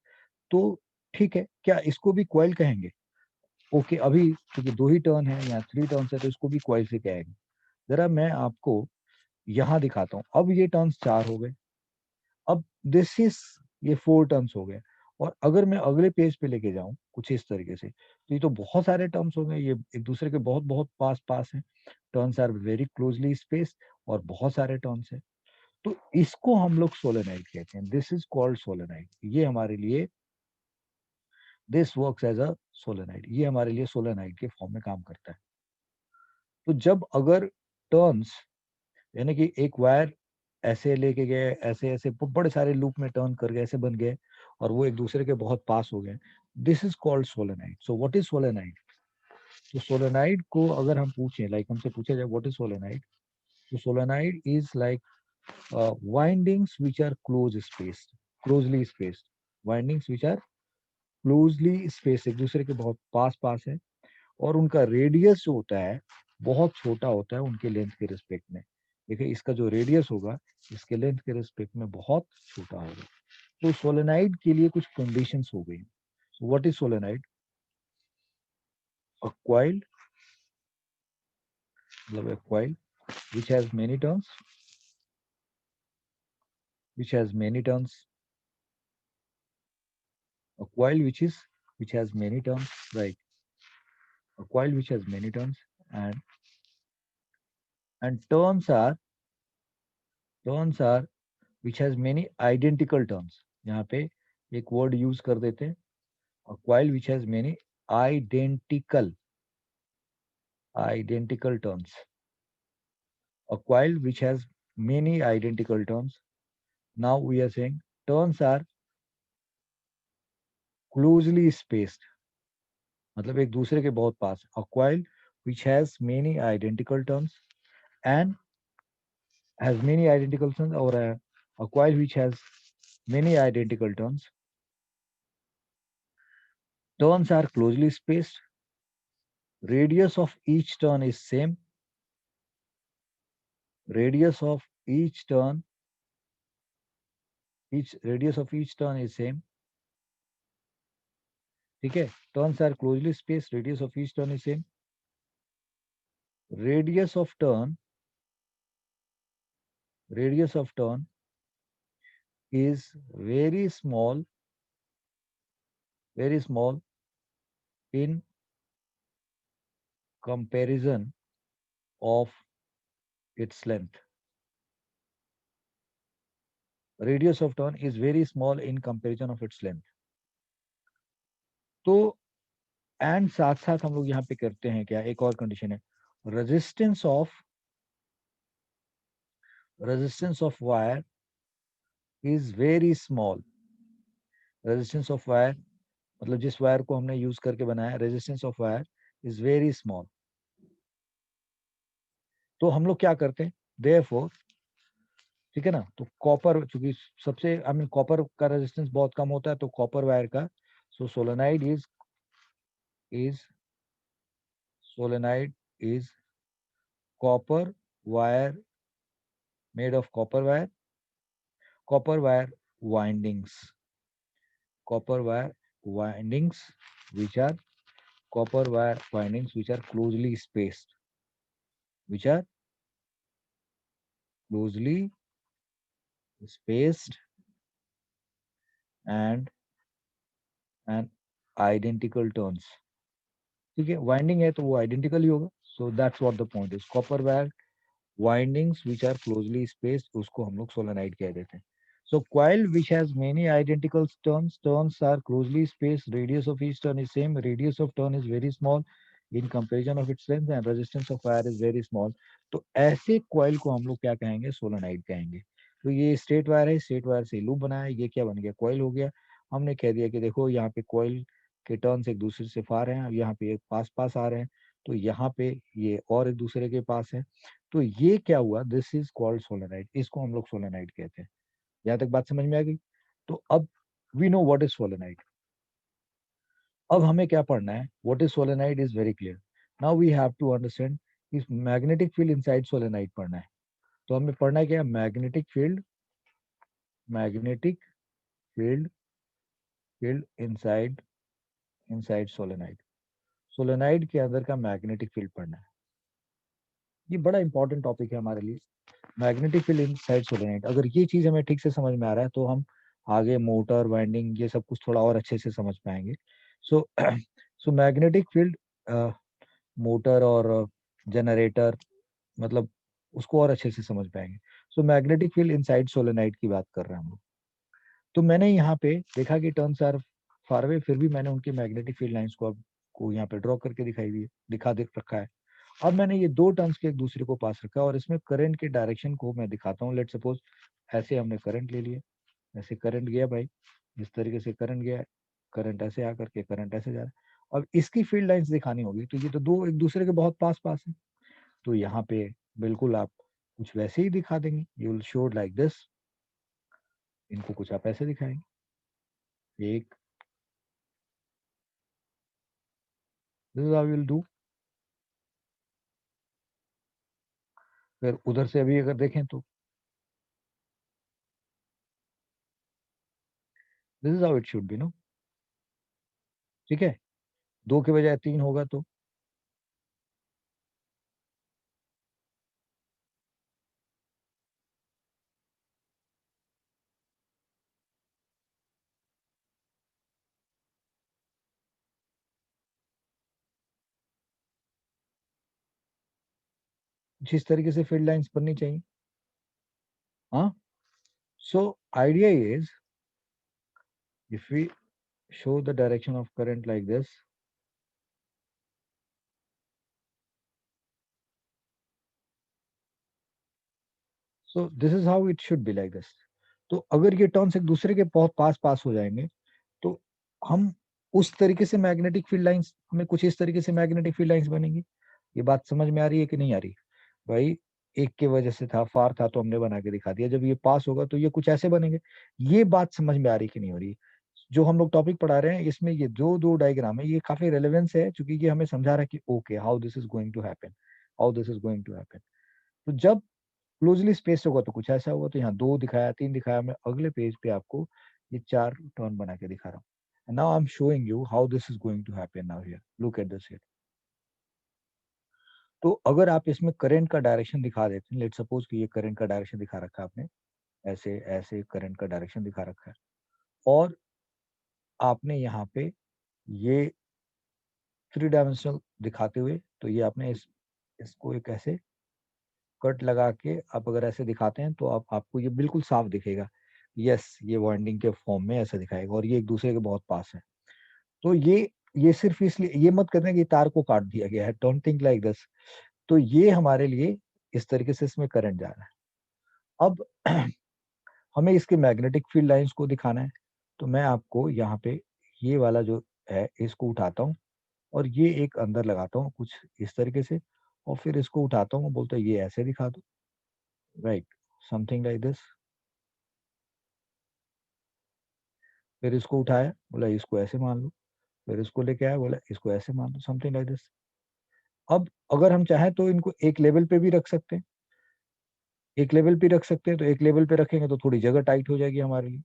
तो ठीक है, क्या इसको भी कॉइल कहेंगे? ओके, अभी क्योंकि दो ही टर्न है, यहाँ 3 टर्न्स है, तो इसको भी कॉइल से कहेंगे। जरा मैं आपको यहाँ दिखाता हूँ। अब ये टर्न्स 4 हो गए, अब दिस इज, ये 4 टर्म्स हो गए। और अगर मैं अगले पेज पे लेके जाऊं कुछ इस तरीके से, तो ये तो बहुत सारे टर्म्स हो गए, ये एक दूसरे के बहुत बहुत पास पास हैं, terms are very closely space, और बहुत सारे टर्म्स हैं। तो इसको हम लोग सोलेनाइड कहते हैं, दिस इज कॉल्ड सोलेनाइड। ये हमारे लिए, this works as a solenoid, ये हमारे लिए सोलेनाइड के फॉर्म में काम करता है। तो जब अगर टर्न्स, यानी कि एक वायर ऐसे लेके गए, ऐसे ऐसे बड़े सारे लूप में टर्न कर गए, ऐसे बन गए, और वो एक दूसरे के बहुत पास हो गए, this is called solenoid. So what is solenoid? तो सोलेनाइड को अगर हम पूछें, लाइक हमसे पूछा जाए व्हाट इज सोलेनाइड, तो solenoid is like windings which are close spaced, closely spaced, windings which are closely spaced, एक दूसरे के बहुत पास पास है, और उनका रेडियस जो होता है बहुत छोटा होता है उनके लेंथ के रिस्पेक्ट में। देखिए इसका जो रेडियस होगा इसके लेंथ के रिस्पेक्ट में बहुत छोटा होगा। तो सोलेनाइड के लिए कुछ कंडीशंस हो गई। सो what is solenoid? A coil, मतलब a coil which has many turns, which has many turns, a coil which has many turns, right? A coil which has many turns, and turns are which has many identical turns. यहाँ पे एक वर्ड यूज कर देते हैं, a coil which has many identical identical turns, a coil which has many identical turns. Now we are saying turns are closely spaced, मतलब एक दूसरे के बहुत पास। A coil which has many identical turns and has many identical turns, or a coil which has many identical turns, turns are closely spaced, radius of each turn is same, radius of each turn, each radius of each turn is same, ठीक है। Turns are closely space, radius of each turn is same, radius of turn, radius of turn is very small, very small in comparison of its length. Radius of turn is very small in comparison of its length. तो एंड साथ साथ हम लोग यहाँ पे करते हैं क्या, एक और कंडीशन है, resistance of wire is very small. Resistance of wire मतलब जिस वायर को हमने यूज करके बनाया, resistance of wire is very small. तो हम लोग क्या करते हैं, देयरफॉर, ठीक है ना, तो कॉपर चूंकि सबसे आई मीन कॉपर का रेजिस्टेंस बहुत कम होता है, तो कॉपर वायर का, so is solenoid is copper wire made of copper wire windings copper wire windings which are copper wire windings which are which are closely spaced and and identical turns। ठीक है, वाइंडिंग है तो वो आइडेंटिकल ही होगा, so that's what the point is, copper wire windings which are closely spaced, उसको हम लोग सोलेनाइड कह देते हैं। So coil which has many identical turns are closely spaced, radius of each turn is same, radius of turn is very small in comparison of its length and resistance of wire is very small। तो ऐसे coil को हम लोग क्या कहेंगे, सोलेनाइड कहेंगे। तो ये स्ट्रेट वायर है, स्ट्रेट वायर से लूप बनाया, ये क्या बन गया, कॉइल हो गया। हमने कह दिया कि देखो यहाँ पे कॉइल के टर्न्स एक दूसरे से फार हैं, यहाँ पे पास पास आ रहे हैं, तो यहाँ पे ये और एक दूसरे के पास है, तो ये क्या हुआ, दिस इज कॉल्ड सोलेनाइड, इसको हम लोग सोलेनाइड कहते हैं। यहाँ तक बात समझ में आ गई। तो अब we know what is solenoid. अब हमें क्या पढ़ना है, what is solenoid is very clear. Now we have to understand इस मैग्नेटिक फील्ड इनसाइड सोलेनाइड पढ़ना है। तो हमें पढ़ना है क्या, magnetic field field inside inside solenoid. Solenoid के अंदर का मैग्नेटिक फील्ड पढ़ना है। ये बड़ा इंपॉर्टेंट टॉपिक है हमारे लिए, मैग्नेटिक फील्ड इनसाइड सोलेनाइड। अगर ये चीज हमें ठीक से समझ में आ रहा है तो हम आगे मोटर वाइंडिंग ये सब कुछ थोड़ा और अच्छे से समझ पाएंगे। सो सो मैग्नेटिक फील्ड, मोटर और जनरेटर, मतलब उसको और अच्छे से समझ पाएंगे। सो मैग्नेटिक फील्ड इनसाइड सोलेनाइड की बात कर रहे हैं हम लोग। तो मैंने यहाँ पे देखा कि टर्न्स आर फार अवे, फिर भी मैंने उनकी मैग्नेटिक फील्ड लाइंस को यहाँ पे ड्रॉ करके दिखा दे रखा है। अब मैंने ये दो टर्न्स के एक दूसरे को पास रखा है और इसमें करंट के डायरेक्शन को मैं दिखाता हूँ। लेट सपोज ऐसे हमने करंट ले लिया, ऐसे करंट गया भाई, इस तरीके से करंट गया है, करंट ऐसे आकर के करंट ऐसे जा रहा है। अब इसकी फील्ड लाइंस दिखानी होगी, तो ये तो दो एक दूसरे के बहुत पास पास है, तो यहाँ पे बिल्कुल आप कुछ वैसे ही दिखा देंगे, you will show like this. इनको कुछ आप ऐसे दिखाएंगे, एक, this is how will do. फिर उधर से अभी अगर देखें तो this is how it should be, no, ठीक है, दो के बजाय तीन होगा तो जिस तरीके से फील्ड लाइंस बननी चाहिए। हाँ, so idea is, if we show the direction of current like this, so this is how it should be like this। तो अगर ये टर्न्स एक दूसरे के बहुत पास पास हो जाएंगे तो हम उस तरीके से मैग्नेटिक फील्ड लाइंस, हमें कुछ इस तरीके से मैग्नेटिक फील्ड लाइंस बनेंगी। ये बात समझ में आ रही है कि नहीं आ रही भाई? एक के वजह से था, फार था, तो हमने बना के दिखा दिया, जब ये पास होगा तो ये कुछ ऐसे बनेंगे। ये बात समझ में आ रही कि नहीं हो रही? जो हम लोग टॉपिक पढ़ा रहे हैं इसमें ये जो दो डायग्राम है ये काफी रेलेवेंस है, क्योंकि ये हमें समझा रहा है कि okay how this is going to happen, तो जब क्लोजली स्पेस होगा तो कुछ ऐसा होगा। तो यहाँ दो दिखाया, तीन दिखाया, मैं अगले पेज पे आपको ये चार टर्न बना के दिखा रहा हूँ। Now I am showing you how this is going to happen now here, look at this here. तो अगर आप इसमें करंट का डायरेक्शन दिखा देते हैं, लेट सपोज कि ये करंट का डायरेक्शन दिखा रखा है आपने, ऐसे ऐसे करंट का डायरेक्शन दिखा रखा है, और आपने यहाँ पे ये थ्री डायमेंशनल दिखाते हुए, तो ये आपने इसको एक ऐसे कट लगा के आप अगर ऐसे दिखाते हैं तो आपको ये बिल्कुल साफ दिखेगा। यस, ये वाइंडिंग के फॉर्म में ऐसा दिखाएगा और ये एक दूसरे के बहुत पास है। तो ये सिर्फ इसलिए, ये मत करना कि तार को काट दिया गया है, डोंट थिंक लाइक दिस। तो ये हमारे लिए इस तरीके से इसमें करंट जा रहा है। अब हमें इसके मैग्नेटिक फील्ड लाइंस को दिखाना है, तो मैं आपको यहाँ पे ये वाला जो है इसको उठाता हूँ और ये एक अंदर लगाता हूँ कुछ इस तरीके से, और फिर इसको उठाता हूँ, बोलता हूँ ये ऐसे दिखा दो, राइट, समथिंग लाइक दिस। फिर इसको उठाया, बोला इसको ऐसे मान लो, फिर इसको लेके आया, बोला इसको ऐसे मान लो, समथिंग लाइक दिस। अब अगर हम चाहें तो इनको एक लेवल पे भी रख सकते हैं, एक लेवल पे रख सकते हैं, तो एक लेवल पे रखेंगे तो थोड़ी जगह टाइट हो जाएगी हमारे लिए।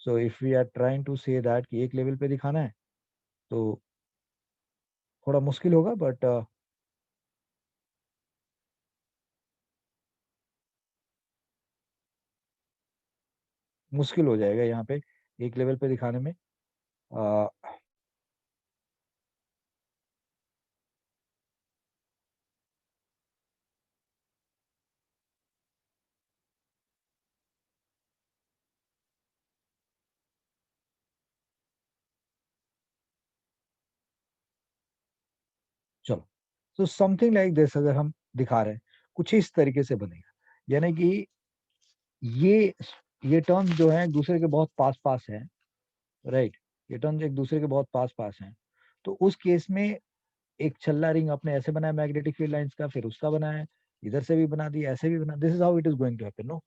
So if we are trying to say that कि एक लेवल पे दिखाना है, तो थोड़ा मुश्किल होगा, बट मुश्किल हो जाएगा यहाँ पे एक लेवल पे दिखाने में। आ, चलो, तो समथिंग लाइक दिस अगर हम दिखा रहे हैं, कुछ इस तरीके से बनेगा, यानी कि ये ये टर्म्स जो है एक दूसरे के बहुत पास पास है, राइट, ये टर्म्स एक दूसरे के बहुत पास पास हैं। तो उस केस में एक छल्ला रिंग आपने ऐसे बनाया मैग्नेटिक फील्ड लाइंस का, फिर उसका बनाया, इधर से भी बना दिया, ऐसे भी बना, this is how it is going to happen, no,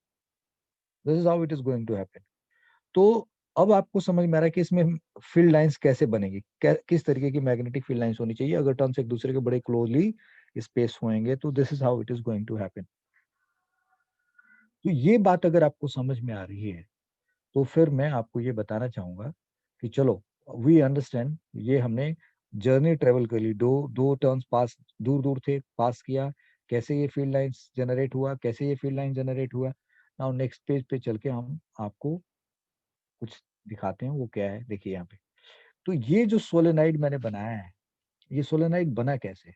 this is how it is going to happen. तो अब आपको समझ में आ रहा है कि इसमें फील्ड लाइंस कैसे बनेगी, किस तरीके की मैग्नेटिक फील्ड लाइंस होनी चाहिए अगर टर्म्स एक दूसरे के बड़े क्लोजली स्पेस होंगे, तो this is how it is going to happen. तो ये बात अगर आपको समझ में आ रही है, तो फिर मैं आपको ये बताना चाहूंगा कि चलो, वी अंडरस्टैंड, ये हमने जर्नी ट्रेवल कर ली, दो दो टर्न्स पास, दूर दूर थे, पास किया, कैसे ये फील्ड लाइंस जनरेट हुआ, कैसे ये फील्ड लाइन जनरेट हुआ। नाउ नेक्स्ट पेज पे चल के हम आपको कुछ दिखाते हैं, वो क्या है, देखिए यहाँ पे। तो ये जो सोलेनाइड मैंने बनाया है, ये सोलेनाइड बना कैसे,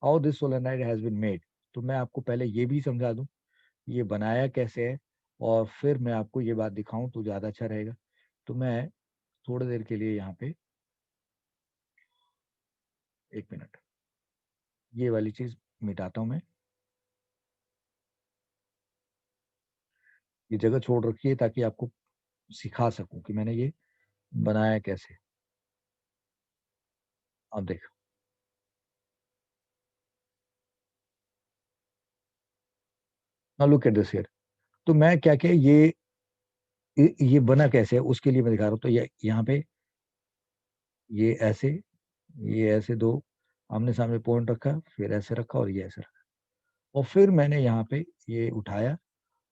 how this solenoid has been made. तो मैं आपको पहले ये भी समझा दूं ये बनाया कैसे है, और फिर मैं आपको ये बात दिखाऊं तो ज्यादा अच्छा रहेगा। तो मैं थोड़ी देर के लिए यहाँ पे, एक मिनट, ये वाली चीज मिटाता हूँ मैं, ये जगह छोड़ रखी है ताकि आपको सिखा सकूं कि मैंने ये बनाया कैसे। अब देख, now look at this here. तो मैं क्या क्या ये बना कैसे है उसके लिए मैं दिखा रहा हूँ। तो ये यहाँ पे ये ऐसे, ये ऐसे दो आमने सामने पॉइंट रखा, फिर ऐसे रखा और ये ऐसे रखा, और फिर मैंने यहाँ पे ये उठाया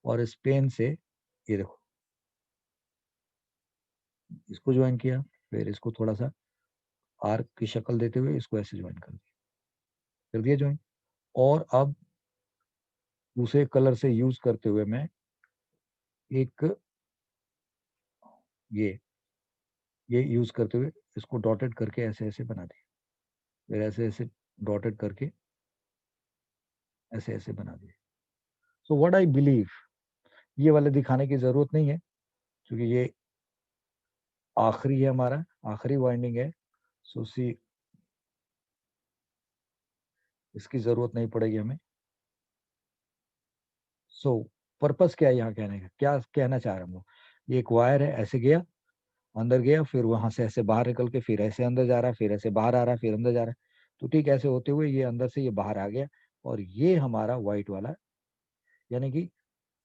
और इस पेन से ये देखो इसको ज्वाइन किया, फिर इसको थोड़ा सा आर्क की शक्ल देते हुए इसको ऐसे ज्वाइन कर दिया ज्वाइन। और अब दूसरे कलर से यूज करते हुए मैं एक ये ये यूज करते हुए इसको डॉटेड करके ऐसे ऐसे बना दिया, फिर ऐसे ऐसे डॉटेड करके ऐसे ऐसे बना दिया। सो व्हाट आई बिलीव, ये वाले दिखाने की जरूरत नहीं है, क्योंकि ये आखिरी है हमारा, आखिरी वाइंडिंग है। सो सी, इसकी जरूरत नहीं पड़ेगी हमें। सो पर्पस क्या है यहाँ कहने का, क्या कहना चाह रहे हम लोग, ये एक वायर है, ऐसे गया, अंदर गया, फिर वहां से ऐसे बाहर निकल के फिर ऐसे अंदर जा रहा है, फिर ऐसे बाहर आ रहा है, फिर अंदर जा रहा है। तो ठीक ऐसे होते हुए ये अंदर से ये बाहर आ गया, और ये हमारा व्हाइट वाला, यानी कि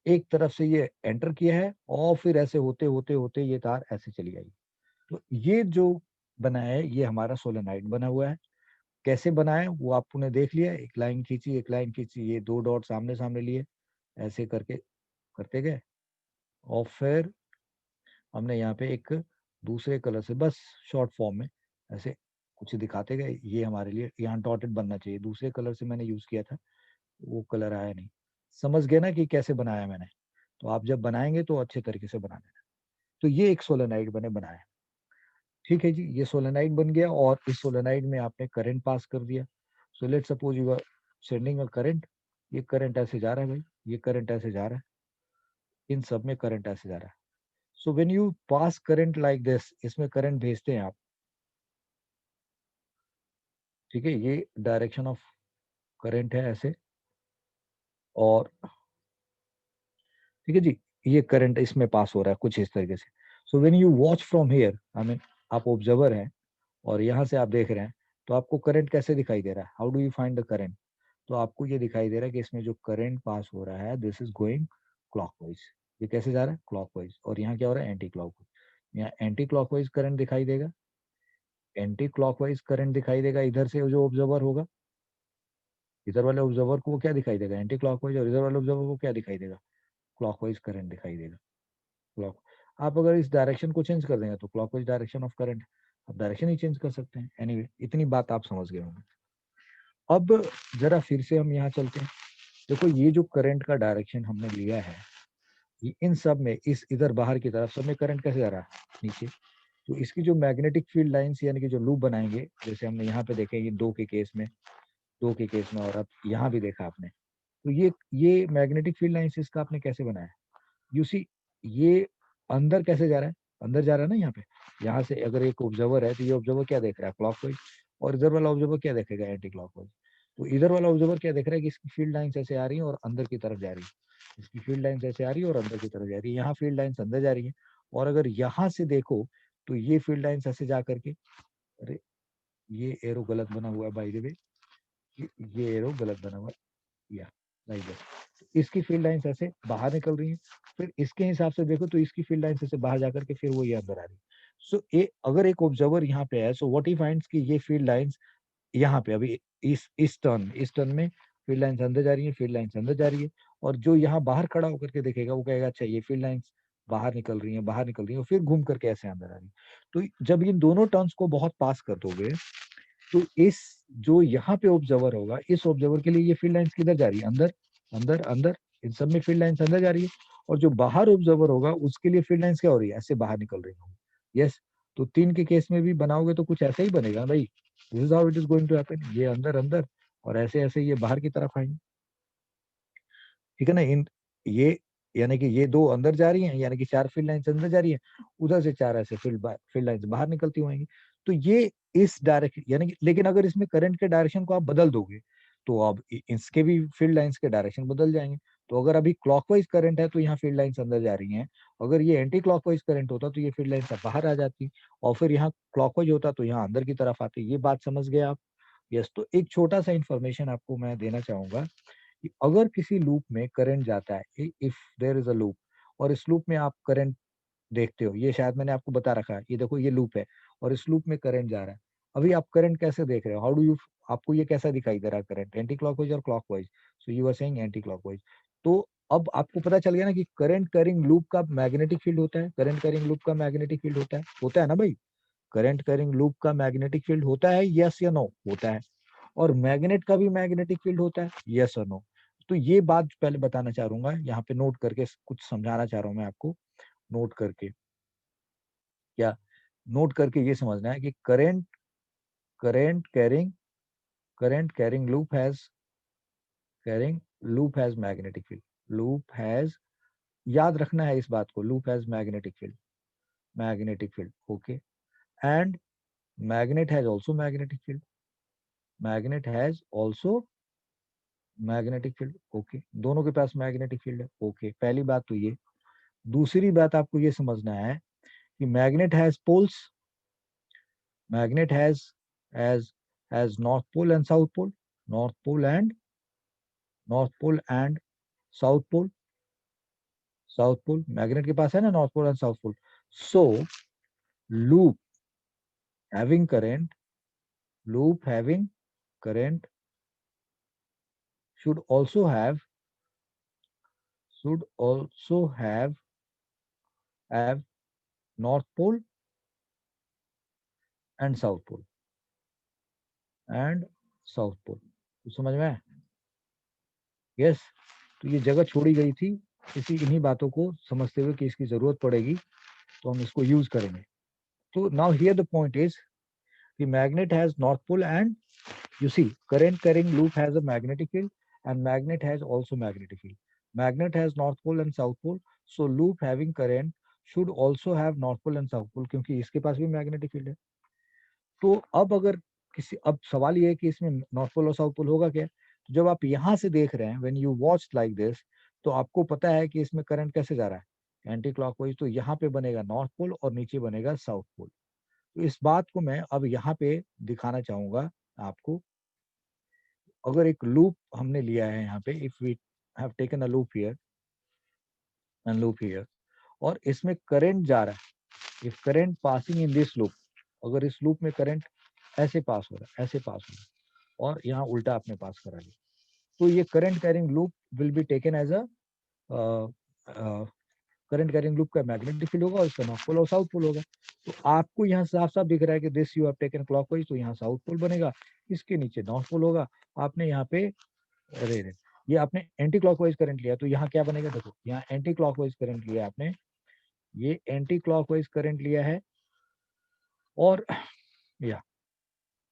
एक तरफ से ये एंटर किया है, और फिर ऐसे होते होते होते ये तार ऐसे चली आई। तो ये जो बना है ये हमारा सोलेनाइड बना हुआ है। कैसे बना है वो आपने देख लिया, एक लाइन खींची, एक लाइन खींची, ये दो डॉट सामने सामने लिए, ऐसे करके करते गए, और फिर हमने यहाँ पे एक दूसरे कलर से बस शॉर्ट फॉर्म में ऐसे कुछ दिखाते गए। ये हमारे लिए यहाँ डॉटेड बनना चाहिए, दूसरे कलर से मैंने यूज किया था, वो कलर आया नहीं। समझ गए ना कि कैसे बनाया मैंने। तो आप जब बनाएंगे तो अच्छे तरीके से बना लेना। तो ये एक सोलेनाइड मैंने बनाया, ठीक है जी, ये सोलेनाइड बन गया, और इस सोलेनाइड में आपने करंट पास कर दिया। So let suppose you are sending a current, ये करंट ऐसे जा रहा है भाई, ये करंट ऐसे जा रहा है, इन सब में करंट ऐसे जा रहा है। So when you pass current like this, इसमें करंट भेजते हैं आप, ठीक है, ये डायरेक्शन ऑफ करंट है ऐसे, और ठीक है जी, ये करंट इसमें पास हो रहा है कुछ इस तरीके से। So when you watch from here, I mean आप ऑब्जर्वर हैं और यहाँ से आप देख रहे हैं, तो आपको करंट कैसे दिखाई दे रहा है? How do you find the current? तो आपको ये दिखाई दे रहा है कि इसमें जो करंट पास हो रहा है, दिस इज गोइंग क्लॉकवाइज। ये कैसे जा रहा है? क्लॉकवाइज। और यहाँ क्या हो रहा है? Anti clockwise. यहाँ एंटी क्लॉकवाइज करंट दिखाई देगा, एंटी क्लॉकवाइज करंट दिखाई देगा इधर से जो ऑब्जर्वर होगा, इधर वाले ऑब्जर्वर को वो क्या दिखाई देगा? Anti clockwise. और इधर वाले ऑब्जर्वर को क्या दिखाई देगा? क्लॉकवाइज करंट दिखाई देगा। क्लॉक, आप अगर इस डायरेक्शन को चेंज कर देंगे तो क्लॉकवाइज डायरेक्शन ऑफ करंट, आप डायरेक्शन ही चेंज कर सकते हैं। एनीवे, इतनी बात आप समझ गए होंगे। अब जरा फिर से हम यहाँ चलते हैं। देखो, ये जो करंट का डायरेक्शन हमने लिया है, ये इन सब में, इस इधर बाहर की तरफ सब में करंट कैसे जा रहा है? नीचे। तो इसकी जो मैग्नेटिक फील्ड लाइंस यानी कि जो लूप बनाएंगे, जैसे हमने यहाँ पे देखे, ये दो के केस में और अब यहाँ भी देखा आपने, तो ये मैग्नेटिक फील्ड लाइंस इसका आपने कैसे बनाया? यू सी, ये अंदर कैसे जा रहा है? अंदर जा रहा है ना यहाँ पे। यहाँ से अगर एक ऑब्जर्वर है तो ये ऑब्जर्वर क्या देख रहा है? क्लॉकवाइज। और इधर वाला ऑब्जर्वर क्या देखेगा? Anti clockwise. तो इधर वाला ऑब्जर्वर क्या देख रहा है कि इसकी फील्ड लाइंस ऐसे आ रही है और अंदर की तरफ जा रही है, इसकी फील्ड लाइंस ऐसे आ रही है और अंदर की तरफ जा रही है, यहाँ फील्ड लाइंस अंदर जा रही है। और अगर यहाँ से देखो तो ये फील्ड लाइंस ऐसे जा करके, अरे ये एरो गलत बना हुआ है बाय द वे, ये एरो गलत बना हुआ है, या लाइक दिस। इसकी फील्ड लाइंस ऐसे बाहर निकल रही है, फिर इसके हिसाब से देखो तो इसकी फील्ड लाइंस ऐसे बाहर जाकर के फिर वो ये अंदर आ रही है। सो अगर एक ऑब्जर्वर यहाँ पे है, सो व्हाट ही फाइंड्स कि ये फील्ड लाइंस यहाँ पे अभी इस टर्न में फील्ड लाइंस अंदर जा रही है, फील्ड लाइंस अंदर जा रही है। और जो यहाँ बाहर खड़ा होकर के देखेगा वो कहेगा अच्छा ये फील्ड लाइंस बाहर निकल रही है, बाहर निकल रही है, और फिर घूम करके ऐसे अंदर आ रही है। तो जब इन दोनों टर्न्स को बहुत पास कर दोगे, तो इस जो यहाँ पे ऑब्जर्वर होगा, इस ऑब्जर्वर के लिए ये फील्ड लाइंस किधर जा रही है? अंदर, अंदर, अंदर। इन सब में फील्ड लाइंस अंदर जा रही है। और जो बाहर ऑब्जर्वर होगा उसके लिए फील्ड लाइंस क्या हो रही है? ऐसे बाहर निकल रही होगी। यस। तो 3 के केस में भी बनाओगे तो कुछ ऐसा ही बनेगा भाई। This is how it is going to happen. ये अंदर अंदर और ऐसे ऐसे ये बाहर की तरफ आएंगे। ठीक है ना? इन ये यानी कि ये दो अंदर जा रही हैं, यानी कि 4 फील्ड लाइंस अंदर जा रही है, उधर से 4 ऐसे फील्ड लाइंस बाहर निकलती होंगी। तो ये इस डायरेक्शन यानी कि, लेकिन अगर इसमें करंट के डायरेक्शन को आप बदल दोगे तो अब इसके भी फील्ड लाइंस के डायरेक्शन बदल जाएंगे। तो अगर अभी क्लॉकवाइज करंट है तो यहाँ फील्ड लाइंस अंदर जा रही हैं, अगर ये एंटी क्लॉकवाइज करंट होता तो ये फील्ड लाइंस बाहर आ जाती, और फिर यहाँ क्लॉकवाइज होता तो यहाँ अंदर की तरफ आती। ये बात समझ गए आप? यस। तो एक छोटा सा इंफॉर्मेशन आपको मैं देना चाहूंगा कि अगर किसी लूप में करंट जाता है, if there is a loop, और इस लूप में आप करंट देखते हो, ये शायद मैंने आपको बता रखा है, ये देखो ये लूप है और इस लूप में करंट जा रहा है। अभी आप करंट कैसे देख रहे हो? हाउ डू यू, आपको ये कैसा दिखाई दे रहा है करंट? एंटी क्लॉकवाइज और clockwise. So you are saying anticlockwise. तो अब आपको पता चल गया ना कि करंट कैरिंग लूप का मैग्नेटिक फील्ड होता है, करंट कैरिंग लूप का मैग्नेटिक फील्ड होता है ना भाई? करंट कैरिंग लूप का मैग्नेटिक फील्ड होता है, यस या नो? होता है। और मैग्नेट का भी मैग्नेटिक फील्ड होता है, यस और नो? तो ये बात पहले बताना चाहूंगा, यहाँ पे नोट करके कुछ समझाना चाह रहा हूँ मैं आपको। नोट करके क्या? नोट करके ये समझना है कि current carrying current carrying loop has magnetic field. Loop has, याद रखना है इस बात को, loop has magnetic field. Okay. And magnet has also magnetic field. Magnet has also magnetic field. Okay, दोनों के पास मैग्नेटिक फील्ड है। ओके, पहली बात तो ये। दूसरी बात आपको ये समझना है कि magnet has poles. Magnet has has north pole and north pole and south pole magnet के पास है ना, north pole and south pole. So loop having current loop having current should also have should also have north pole and south pole and south pole. तो समझ में आया? यस। तो ये जगह छोड़ी गई थी इसी इन्हीं बातों को समझते हुए कि इसकी जरूरत पड़ेगी तो हम इसको यूज करेंगे। तो now here the point is कि magnet has north pole and you see current carrying loop has a magnetic field and magnet has also magnetic field. Magnet has north pole and south pole, so loop having current should also have north pole and south pole क्योंकि इसके पास भी मैग्नेटिक फील्ड है। तो अब अगर किसी, अब सवाल ये है कि इसमें नॉर्थ पोल और साउथ पोल होगा क्या? तो जब आप यहाँ से देख रहे हैं, when you watch like this, तो आपको पता है कि इसमें करंट कैसे जा रहा है, एंटी क्लॉकवाइज। तो यहाँ पे बनेगा नॉर्थ पोल और नीचे बनेगा साउथ पोल। तो इस बात को मैं अब यहाँ पे दिखाना चाहूंगा आपको। अगर एक लूप हमने लिया है यहाँ पे, if we have taken a loop here and loop here, और इसमें करंट जा रहा है, if current passing in this loop, अगर इस लूप में करंट ऐसे पास हो रहा है, ऐसे पास हो रहा है, और यहाँ उल्टा आपने पास करा लिया, तो ये current carrying loop will be taken as a current carrying loop का मैग्नेटिक फील्ड होगा और इसका नॉर्थ पोल और साउथ पोल होगा। तो आपको यहाँ साफ साफ दिख रहा है कि this you have taken clockwise, तो यहाँ साउथ पोल बनेगा, इसके नीचे नॉर्थ पोल होगा। आपने यहाँ पे, अरे रे, ये आपने एंटी क्लॉकवाइज करंट लिया, तो यहाँ क्या बनेगा, देखो यहाँ एंटी क्लॉकवाइज करंट लिया आपने, ये एंटी क्लॉकवाइज करंट लिया है, और या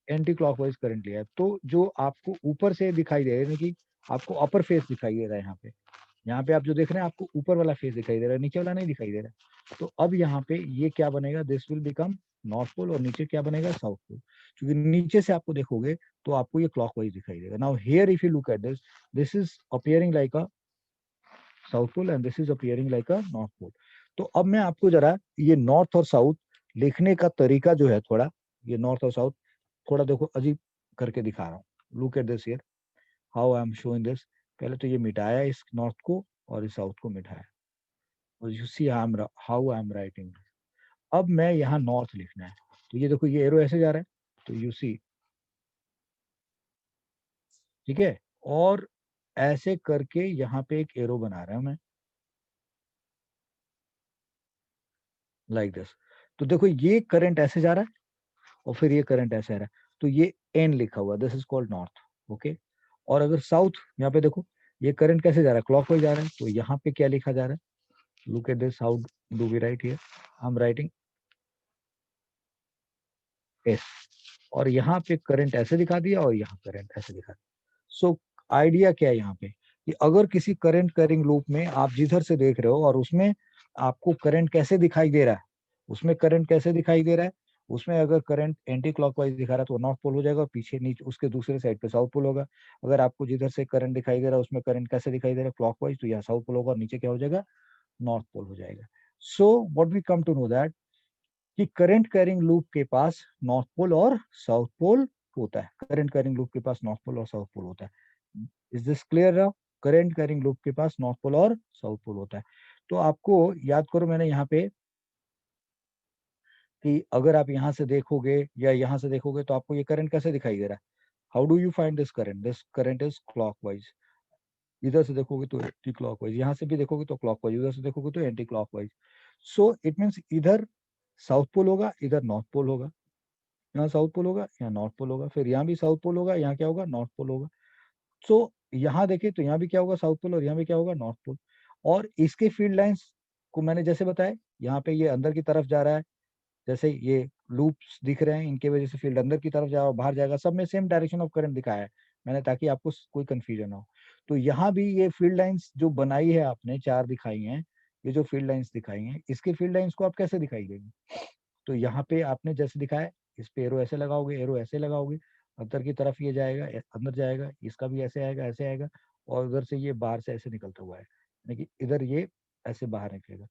एंटी क्लॉकवाइज करंट लिया है। तो जो आपको ऊपर से दिखाई दे रहा है, यानी कि आपको अपर फेस दिखाई दे रहा है यहाँ पे आप जो देख रहे हैं आपको ऊपर वाला फेस दिखाई दे रहा है, नीचे वाला नहीं दिखाई दे रहा है। तो अब यहाँ पे ये क्या बनेगा, this will become north pole, और नीचे क्या बनेगा, साउथ पोल। क्योंकि नीचे से आपको देखोगे तो आपको ये क्लॉकवाइज दिखाई देगा। Now here if you look at this, this is appearing like a south pole and this is appearing like a north pole. तो अब मैं आपको जरा ये नॉर्थ और साउथ लिखने का तरीका जो है, थोड़ा ये नॉर्थ और साउथ थोड़ा देखो अजीब करके दिखा रहा हूँ। Look at this here, how I am showing this. पहले तो ये मिटाया इस नॉर्थ को और इस साउथ को मिटाया, और you see how I am writing. अब मैं यहाँ नॉर्थ लिखना है, तो ये देखो ये एरो ऐसे जा रहा है, तो यू सी, ठीक है, और ऐसे करके यहाँ पे एक एरो बना रहा हूं मैं, लाइक दिस। तो देखो ये करंट ऐसे जा रहा है और फिर ये करंट ऐसे आ रहा है, तो ये एन लिखा हुआ, this is called north. Okay, और अगर साउथ, यहाँ पे देखो ये करंट कैसे जा रहा है, क्लॉकवाइज जा रहा है, तो यहाँ पे क्या लिखा जा रहा है, look at this, how do we write here, I am writing S, और यहाँ पे करंट ऐसे दिखा दिया और यहाँ करंट ऐसे दिखा दिया। सो आइडिया क्या है यहाँ पे, कि अगर किसी करंट कैरिंग लूप में आप जिधर से देख रहे हो और उसमें आपको करंट कैसे दिखाई दे रहा है, उसमें करंट कैसे दिखाई दे रहा है, उसमें अगर करंट एंटी क्लॉकवाइज दिखा रहा है तो नॉर्थ पोल हो जाएगा, और पीछे नीचे उसके दूसरे साइड पे साउथ पोल होगा। अगर आपको जिधर से करंट दिखाई दे रहा है उसमें करंट कैसे दिखाई दे रहा है, क्लॉकवाइज, तो यहाँ साउथ पोल होगा और नीचे क्या हो जाएगा, नॉर्थ पोल हो जाएगा। So what we come to know that, कि करंट कैरिंग लूप के पास नॉर्थ पोल और साउथ पोल होता है, करंट कैरिंग लूप के पास नॉर्थ पोल और साउथ पोल होता है। Is this clear now? Current carrying loop के पास नॉर्थ पोल और साउथ पोल होता है। तो आपको याद करो, मैंने यहाँ पे कि अगर आप यहाँ से देखोगे या यहाँ से देखोगे तो आपको ये करंट कैसे दिखाई दे रहा है, how do you find this current is clockwise. इधर से देखोगे तो एंटी क्लॉकवाइज, यहाँ से भी देखोगे तो क्लॉकवाइज, उधर से देखोगे तो anti clockwise. So it means इधर साउथ पोल होगा, इधर नॉर्थ पोल होगा, यहाँ साउथ पोल होगा, यहाँ नॉर्थ पोल होगा, फिर यहाँ भी साउथ पोल होगा, यहाँ क्या होगा, नॉर्थ पोल होगा। सो यहाँ देखे तो यहाँ भी क्या होगा, साउथ पोल, और यहाँ भी क्या होगा, नॉर्थ पोल। और इसके फील्ड लाइंस को मैंने जैसे बताया, यहाँ पे ये अंदर की तरफ जा रहा है, जैसे ये लूप्स दिख रहे हैं इनके वजह से फील्ड अंदर की तरफ जाएगा, बाहर जाएगा, सब में सेम डायरेक्शन ऑफ करंट दिखाया है मैंने, ताकि आपको कोई कंफ्यूजन ना हो। तो यहाँ भी ये फील्ड लाइंस जो बनाई है आपने, चार दिखाई हैं, ये जो फील्ड लाइंस दिखाई हैं, इसके फील्ड लाइंस को आप कैसे दिखाई देंगे, तो यहाँ पे आपने जैसे दिखाया, इस पे एरो ऐसे लगाओगे, एरो ऐसे लगाओगे, अंदर की तरफ ये जाएगा, अंदर जाएगा, इसका भी ऐसे आएगा, ऐसे आएगा, और उधर से ये बाहर से ऐसे निकलता हुआ है, यानी कि इधर ये ऐसे बाहर निकलेगा।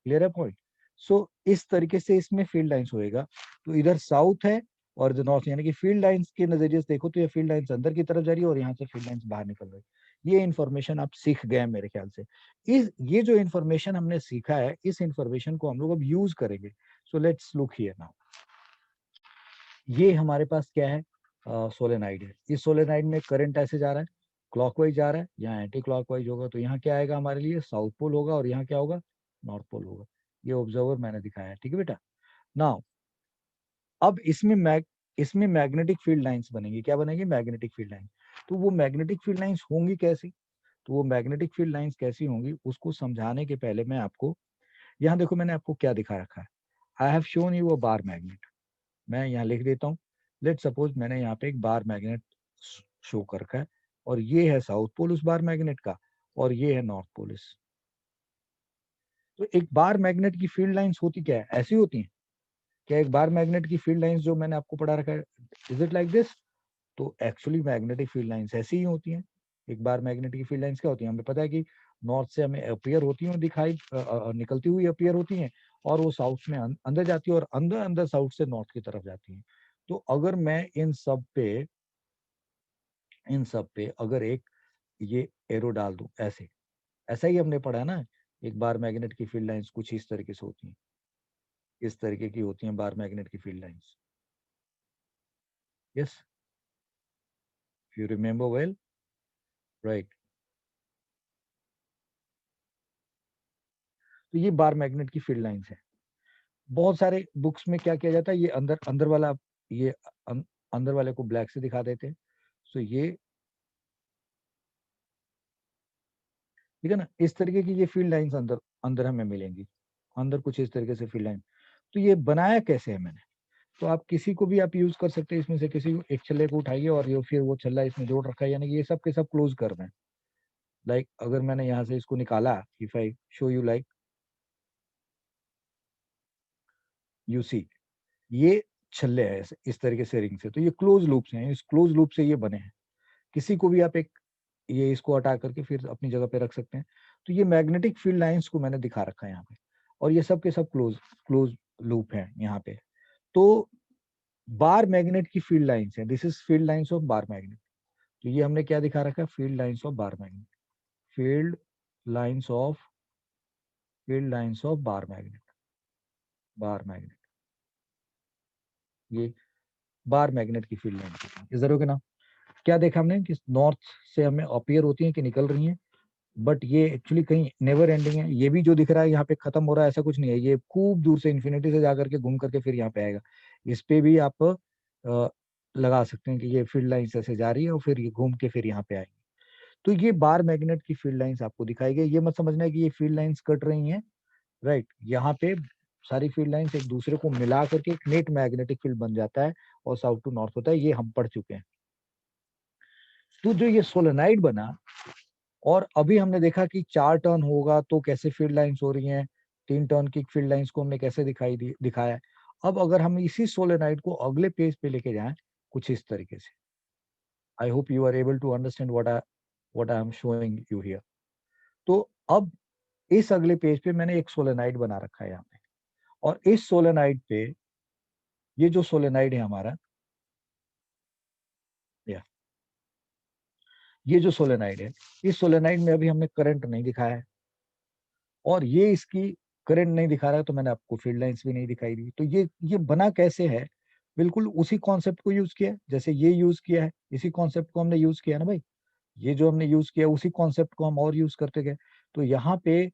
क्लियर है पॉइंट? सो इस तरीके से इसमें फील्ड लाइंस होएगा। तो इधर साउथ है और इधर नॉर्थ, यानी कि फील्ड लाइंस के नजरिए से देखो तो ये फील्ड लाइंस अंदर की तरफ जा रही है और यहाँ से फील्ड लाइंस बाहर निकल रही है। ये इन्फॉर्मेशन आप सीख गए मेरे ख्याल से। इस ये जो इन्फॉर्मेशन हमने सीखा है, इस इन्फॉर्मेशन को हम लोग अब यूज करेंगे। So let's look here now. ये हमारे पास क्या है, सोलेनाइड है। इस सोलेनाइड में करंट ऐसे जा रहा है, क्लॉकवाइज जा रहा है, यहाँ एंटी क्लॉकवाइज होगा, तो यहाँ क्या आएगा हमारे लिए, साउथ पोल होगा, और यहाँ क्या होगा, नॉर्थ पोल होगा। ये ऑब्जर्वर मैंने दिखाया है, ठीक है बेटा। नाउ अब इसमें मैग्नेटिक फील्ड लाइंस बनेंगी, क्या बनेगी, मैग्नेटिक फील्ड लाइन। तो वो मैग्नेटिक फील्ड लाइंस होंगी कैसी, तो वो मैग्नेटिक फील्ड लाइंस कैसी होंगी उसको समझाने के पहले मैं आपको, यहाँ देखो मैंने आपको क्या दिखा रखा है, I have shown you a bar magnet. मैं यहाँ लिख देता हूँ, लेट सपोज मैंने यहाँ पे एक बार मैग्नेट शो कर रखा है, और ये है साउथ पोल उस बार मैग्नेट का, और ये है नॉर्थ पोल इस। तो एक बार मैग्नेट की फील्ड लाइंस होती क्या है, ऐसी होती है क्या, एक बार मैग्नेट की फील्ड लाइंस जो मैंने आपको पढ़ा रखा है इज इट लाइक दिस? तो एक्चुअली मैग्नेटिक फील्ड लाइंस ऐसी ही होती हैं। एक बार मैग्नेटिक फील्ड लाइंस क्या होती हैं, हमें पता है कि नॉर्थ से हमें अपीयर होती हैं, दिखाई निकलती हुई अपीयर होती हैं, और वो साउथ में अंदर जाती है, और अंदर अंदर साउथ से नॉर्थ की तरफ जाती हैं। तो अगर मैं इन सब पे अगर एक ये एरो डाल दूं ऐसे, ऐसा ही हमने पढ़ा है ना, एक बार मैग्नेट की फील्ड लाइंस कुछ इस तरीके से होती हैं, इस तरीके की होती हैं बार मैग्नेट की field lines. Yes, you remember well, right. तो ये बार मैग्नेट की फील्ड लाइंस है। बहुत सारे बुक्स में क्या किया जाता है, ये अंदर अंदर वाला, ये अंदर वाले को ब्लैक से दिखा देते हैं। सो ये ठीक है ना, इस तरीके की ये फील्ड लाइंस अंदर अंदर हमें मिलेंगी, अंदर कुछ इस तरीके से फील्ड लाइन। तो ये बनाया कैसे है मैंने, तो आप किसी को भी आप यूज कर सकते हैं, इसमें से किसी को एक छल्ले को उठाइए और ये फिर वो छल्ला इसमें जोड़ रखा है, यानी कि ये सब के सब क्लोज कर दें। लाइक अगर मैंने यहाँ से इसको निकाला, if I show you, like you see, ये छल्ले है इस तरीके से रिंग से, तो ये क्लोज लूप्स हैं, इस क्लोज लूप से ये बने हैं। किसी को भी आप एक ये इसको हटा करके फिर अपनी जगह पे रख सकते हैं। तो ये मैग्नेटिक फील्ड लाइंस को मैंने दिखा रखा है यहाँ पे, और ये सब के सब क्लोज क्लोज लूप है यहाँ पे। तो बार मैग्नेट की फील्ड लाइंस है, this is field lines of bar magnet. तो ये हमने क्या दिखा रखा है, field lines of bar magnet, field lines of field lines of bar magnet, bar magnet, ये बार मैग्नेट की फील्ड लाइन इधर हो गया ना। क्या देखा हमने कि नॉर्थ से हमें अपीयर होती है कि निकल रही हैं, बट ये एक्चुअली कहीं नेवर एंडिंग है। ये भी जो दिख रहा है यहाँ पे खत्म हो रहा है, ऐसा कुछ नहीं है, ये खूब दूर से इन्फिनिटी से जाकर के घूम करके फिर यहाँ पे आएगा। इस पे भी आप लगा सकते हैं कि ये फील्ड लाइंस ऐसे जा रही है और फिर ये घूम के फिर यहाँ पे आएगी। तो ये बार मैग्नेट की फील्ड लाइंस आपको दिखाई गई। ये मत समझना है कि ये फील्ड लाइंस कट रही हैं, राइट। यहाँ पे सारी फील्ड लाइंस एक दूसरे को मिला करके एक नेट मैग्नेटिक फील्ड बन जाता है, और साउथ टू नॉर्थ होता है, ये हम पढ़ चुके हैं। तो जो ये सोलेनाइड बना, और अभी हमने देखा कि 4 टर्न होगा तो कैसे फील्ड लाइंस हो रही हैं, 3 टर्न की फील्ड लाइंस को हमने कैसे दिखाया। अब अगर हम इसी सोलेनाइड को अगले पेज पे लेके जाएं कुछ इस तरीके से, I hope you are able to understand what I am showing you here. तो अब इस अगले पेज पे मैंने एक सोलेनाइड बना रखा है यहाँ पे, और इस सोलेनाइड पे, ये जो सोलेनाइड है हमारा, या ये जो सोलेनाइड है, इस सोलेनाइड में अभी हमने करंट नहीं दिखाया है, और ये इसकी करंट नहीं दिखा रहा है, तो मैंने आपको फील्ड लाइंस भी नहीं दिखाई दी। तो ये बना कैसे है, बिल्कुल उसी कॉन्सेप्ट को यूज किया है जैसे ये यूज किया है, इसी कॉन्सेप्ट को हमने यूज किया ना भाई। ये जो हमने यूज किया उसी कॉन्सेप्ट को हम और यूज करते गए। तो यहाँ पे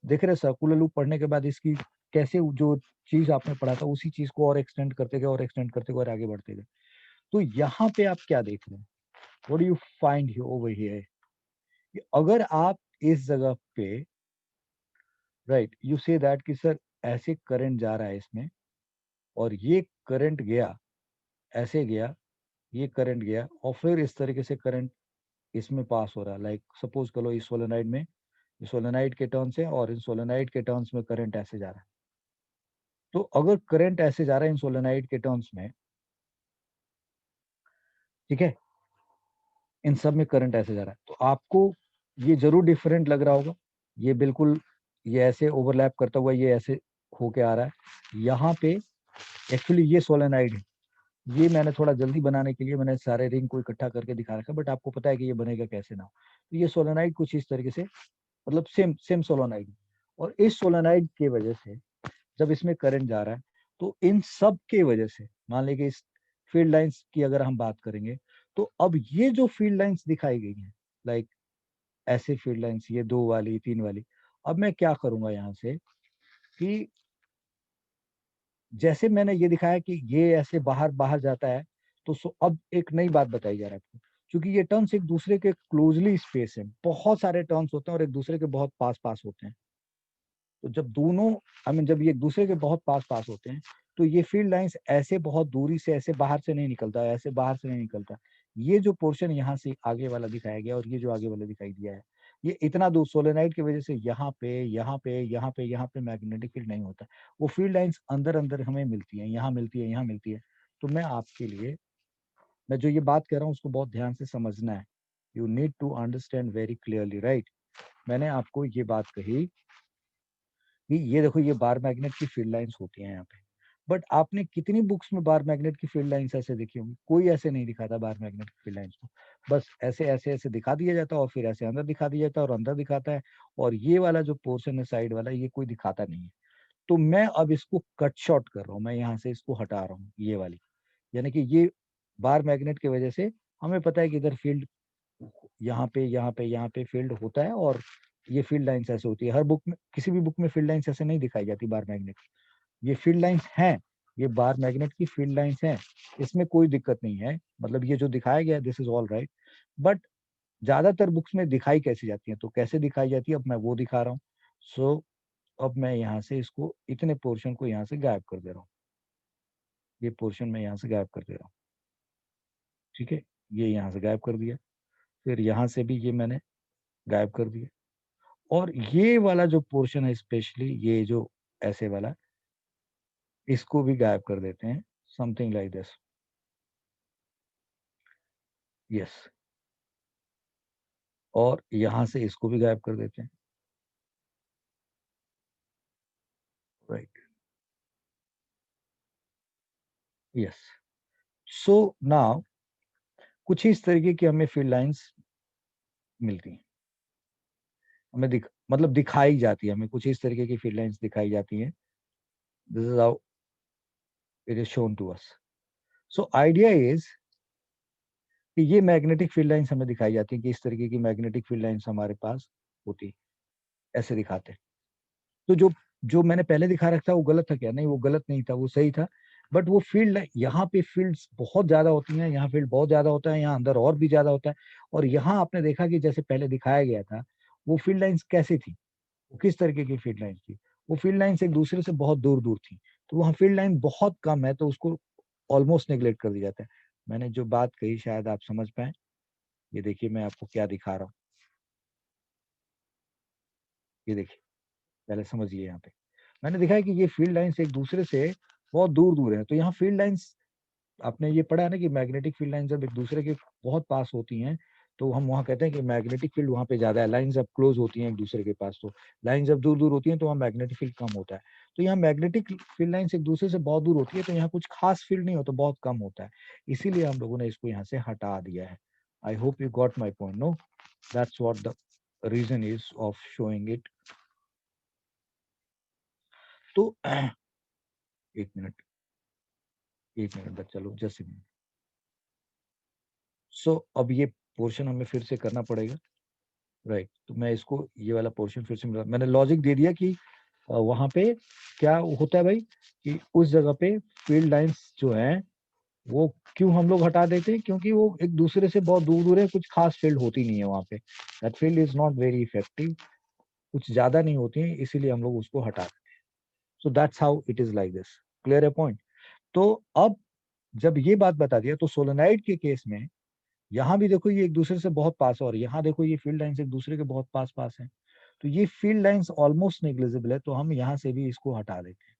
देख रहे सर्कुलर लूप पढ़ने के बाद इसकी कैसे जो चीज आपने पढ़ा था उसी चीज को और एक्सटेंड करते गए और एक्सटेंड करते गए और आगे बढ़ते गए। तो यहाँ पे आप क्या देख रहे हैं, what do you find over here, अगर आप इस जगह पे, राइट, यू से दैट कि सर ऐसे करंट जा रहा है इसमें, और ये करंट गया, ऐसे गया, ये करंट गया, और फिर इस तरीके से करंट इसमें पास हो रहा है। लाइक सपोज करो इस सोलेनाइड में, ये सोलेनाइड के टर्न्स है, और इन सोलेनाइड के टर्न्स में करंट ऐसे जा रहा है। तो अगर करंट ऐसे जा रहा है इन सोलेनाइड के टर्न्स में, ठीक है, इन सब में करंट ऐसे जा रहा है, तो आपको ये जरूर डिफरेंट लग रहा होगा। ये बिल्कुल, ये ऐसे ओवरलैप करता हुआ ये ऐसे होके आ रहा है यहाँ पे। एक्चुअली ये सोलेनाइड है, ये मैंने थोड़ा जल्दी बनाने के लिए मैंने सारे रिंग को इकट्ठा करके दिखा रखा, बट आपको पता है कि ये बनेगा कैसे ना। तो ये सोलेनाइड कुछ इस तरीके से, मतलब सेम सेम सोलेनाइड, और इस सोलेनाइड की वजह से जब इसमें करंट जा रहा है, तो इन सब के वजह से मान लीजिए इस फील्ड लाइंस की अगर हम बात करेंगे, तो अब ये जो फील्ड लाइंस दिखाई गई हैं, लाइक ऐसे फील्ड लाइंस, ये 2 वाली 3 वाली, अब मैं क्या करूंगा यहाँ से कि जैसे मैंने ये दिखाया कि ये ऐसे बाहर बाहर जाता है, तो अब एक नई बात बताई जा रहा है आपको, क्योंकि ये टर्न्स एक दूसरे के क्लोजली स्पेस है, बहुत सारे टर्न्स होते हैं और एक दूसरे के बहुत पास पास होते हैं। तो जब दोनों, आई मीन जब ये एक दूसरे के बहुत पास पास होते हैं, तो ये फील्ड लाइंस ऐसे बहुत दूरी से, ऐसे बाहर से नहीं निकलता, ऐसे बाहर से नहीं निकलता। ये जो पोर्शन यहाँ से आगे वाला दिखाया गया और ये जो आगे वाला दिखाई दिया है, ये इतना दूर सोलेनाइड की वजह से यहाँ पे यहाँ पे यहाँ पे यहाँ पे मैग्नेटिक फील्ड नहीं होता। वो फील्ड लाइंस अंदर अंदर हमें मिलती है, यहाँ मिलती है, यहाँ मिलती है। तो मैं आपके लिए मैं जो ये बात कर रहा हूँ उसको बहुत ध्यान से समझना है. You need to understand very clearly, right. मैंने आपको ये बात कही कि ये देखो ये बार मैग्नेट की फील्ड लाइंस होती हैं यहाँ पे. बट आपने कितनी बुक्स में बार मैग्नेट की फील्ड लाइंस ऐसे देखी होंगी? कोई ऐसे नहीं दिखाता बार मैग्नेट की फील्ड लाइंस को. बस ऐसे ऐसे ऐसे दिखा दिया जाता है और फिर ऐसे अंदर दिखा दिया जाता है और अंदर दिखाता है. और ये वाला जो पोर्शन है साइड वाला, ये कोई दिखाता नहीं है. तो मैं अब इसको कट शॉर्ट कर रहा हूँ, मैं यहाँ से इसको हटा रहा हूँ ये वाली. यानी कि ये बार मैग्नेट की वजह से हमें पता है कि इधर फील्ड यहाँ पे यहाँ पे यहाँ पे फील्ड होता है. और ये फील्ड लाइंस ऐसे होती है हर बुक में. किसी भी बुक में फील्ड लाइंस ऐसे नहीं दिखाई जाती बार मैग्नेट. ये फील्ड लाइंस हैं. ये बार मैग्नेट की फील्ड लाइंस हैं. इसमें कोई दिक्कत नहीं है. मतलब ये जो दिखाया गया this is all right. But ज्यादातर बुक्स में दिखाई कैसे जाती है, तो कैसे दिखाई जाती है अब मैं वो दिखा रहा हूँ. सो अब मैं यहाँ से इसको इतने पोर्शन को यहाँ से गायब कर दे रहा हूँ. ये पोर्शन मैं यहाँ से गायब कर दे रहा हूँ. ठीक है. ये यहाँ से गायब कर दिया. फिर यहाँ से भी ये मैंने गायब कर दिया. और ये वाला जो पोर्शन है स्पेशली ये जो ऐसे वाला, इसको भी गायब कर देते हैं. Something like this. यस. और यहां से इसको भी गायब कर देते हैं. राइट. यस. सो नाउ कुछ इस तरीके की हमें फील्ड लाइंस मिलती हैं. हमें मतलब दिखाई जाती है. हमें कुछ इस तरीके की फील्ड लाइंस दिखाई जाती हैं. This is how it is shown to us. So idea इज कि ये मैग्नेटिक फील्ड लाइंस हमें दिखाई जाती है कि इस तरीके की मैग्नेटिक फील्ड लाइंस हमारे पास होती है. ऐसे दिखाते हैं. तो जो जो मैंने पहले दिखा रखा था वो गलत था क्या? नहीं, वो गलत नहीं था, वो सही था. बट वो फील्ड यहाँ पे फील्ड्स बहुत ज्यादा होती हैं. यहाँ फील्ड बहुत ज्यादा होता है, यहाँ अंदर और भी ज्यादा होता है. और यहाँ आपने देखा कि जैसे पहले दिखाया गया था वो फील्ड लाइंस कैसी थी, वो किस तरीके की फील्ड लाइंस थी. वो फील्ड लाइंस एक दूसरे से बहुत दूर दूर थी. तो वहाँ फील्ड लाइन बहुत कम है तो उसको ऑलमोस्ट नेग्लेक्ट कर दिया जाता है. मैंने जो बात कही शायद आप समझ पाए. ये देखिए मैं आपको क्या दिखा रहा हूँ. ये देखिए. पहले समझिए. यहाँ पे मैंने दिखाया कि ये फील्ड लाइंस एक दूसरे से बहुत दूर दूर है. तो यहाँ फील्ड लाइंस आपने ये पढ़ा है ना कि मैग्नेटिक फील्ड लाइन जब एक दूसरे के बहुत पास होती हैं तो हम वहाँ कहते हैं कि मैग्नेटिक फील्ड वहाँ पे ज्यादा है. लाइन जब क्लोज होती हैं एक दूसरे के पास तो लाइन जब दूर दूर होती हैं तो वहाँ मैग्नेटिक फील्ड कम होता है. तो यहाँ मैग्नेटिक फील्ड लाइन्स एक दूसरे से बहुत दूर होती है तो यहाँ कुछ खास फील्ड नहीं होता, बहुत कम होता है. इसीलिए हम लोगों ने इसको यहाँ से हटा दिया है. I hope you got my point. No, that's what the reason is of showing it. तो एक मिनट. एक मिनट बस, चलो जस्ट. सो अब ये पोर्शन हमें फिर से करना पड़ेगा. राइट. तो मैं इसको ये वाला पोर्शन फिर से मिला, मैंने लॉजिक दे दिया कि वहां पे क्या होता है भाई कि उस जगह पे फील्ड लाइंस जो हैं वो क्यों हम लोग हटा देते हैं, क्योंकि वो एक दूसरे से बहुत दूर दूर है. कुछ खास फील्ड होती नहीं है वहां पे. That field is not very effective. कुछ ज्यादा नहीं होती है इसीलिए हम लोग उसको हटा देते हैं. So that's how it is like this. Clear है पॉइंट. तो अब जब ये बात बता दिया तो सोलेनाइड के केस में यहाँ भी देखो ये एक दूसरे से बहुत पास है और यहाँ देखो ये फील्ड लाइंस एक दूसरे के बहुत पास पास है. तो ये फील्ड लाइंस ऑलमोस्ट नेग्लिजिबल है तो हम यहाँ से भी इसको हटा देते हैं.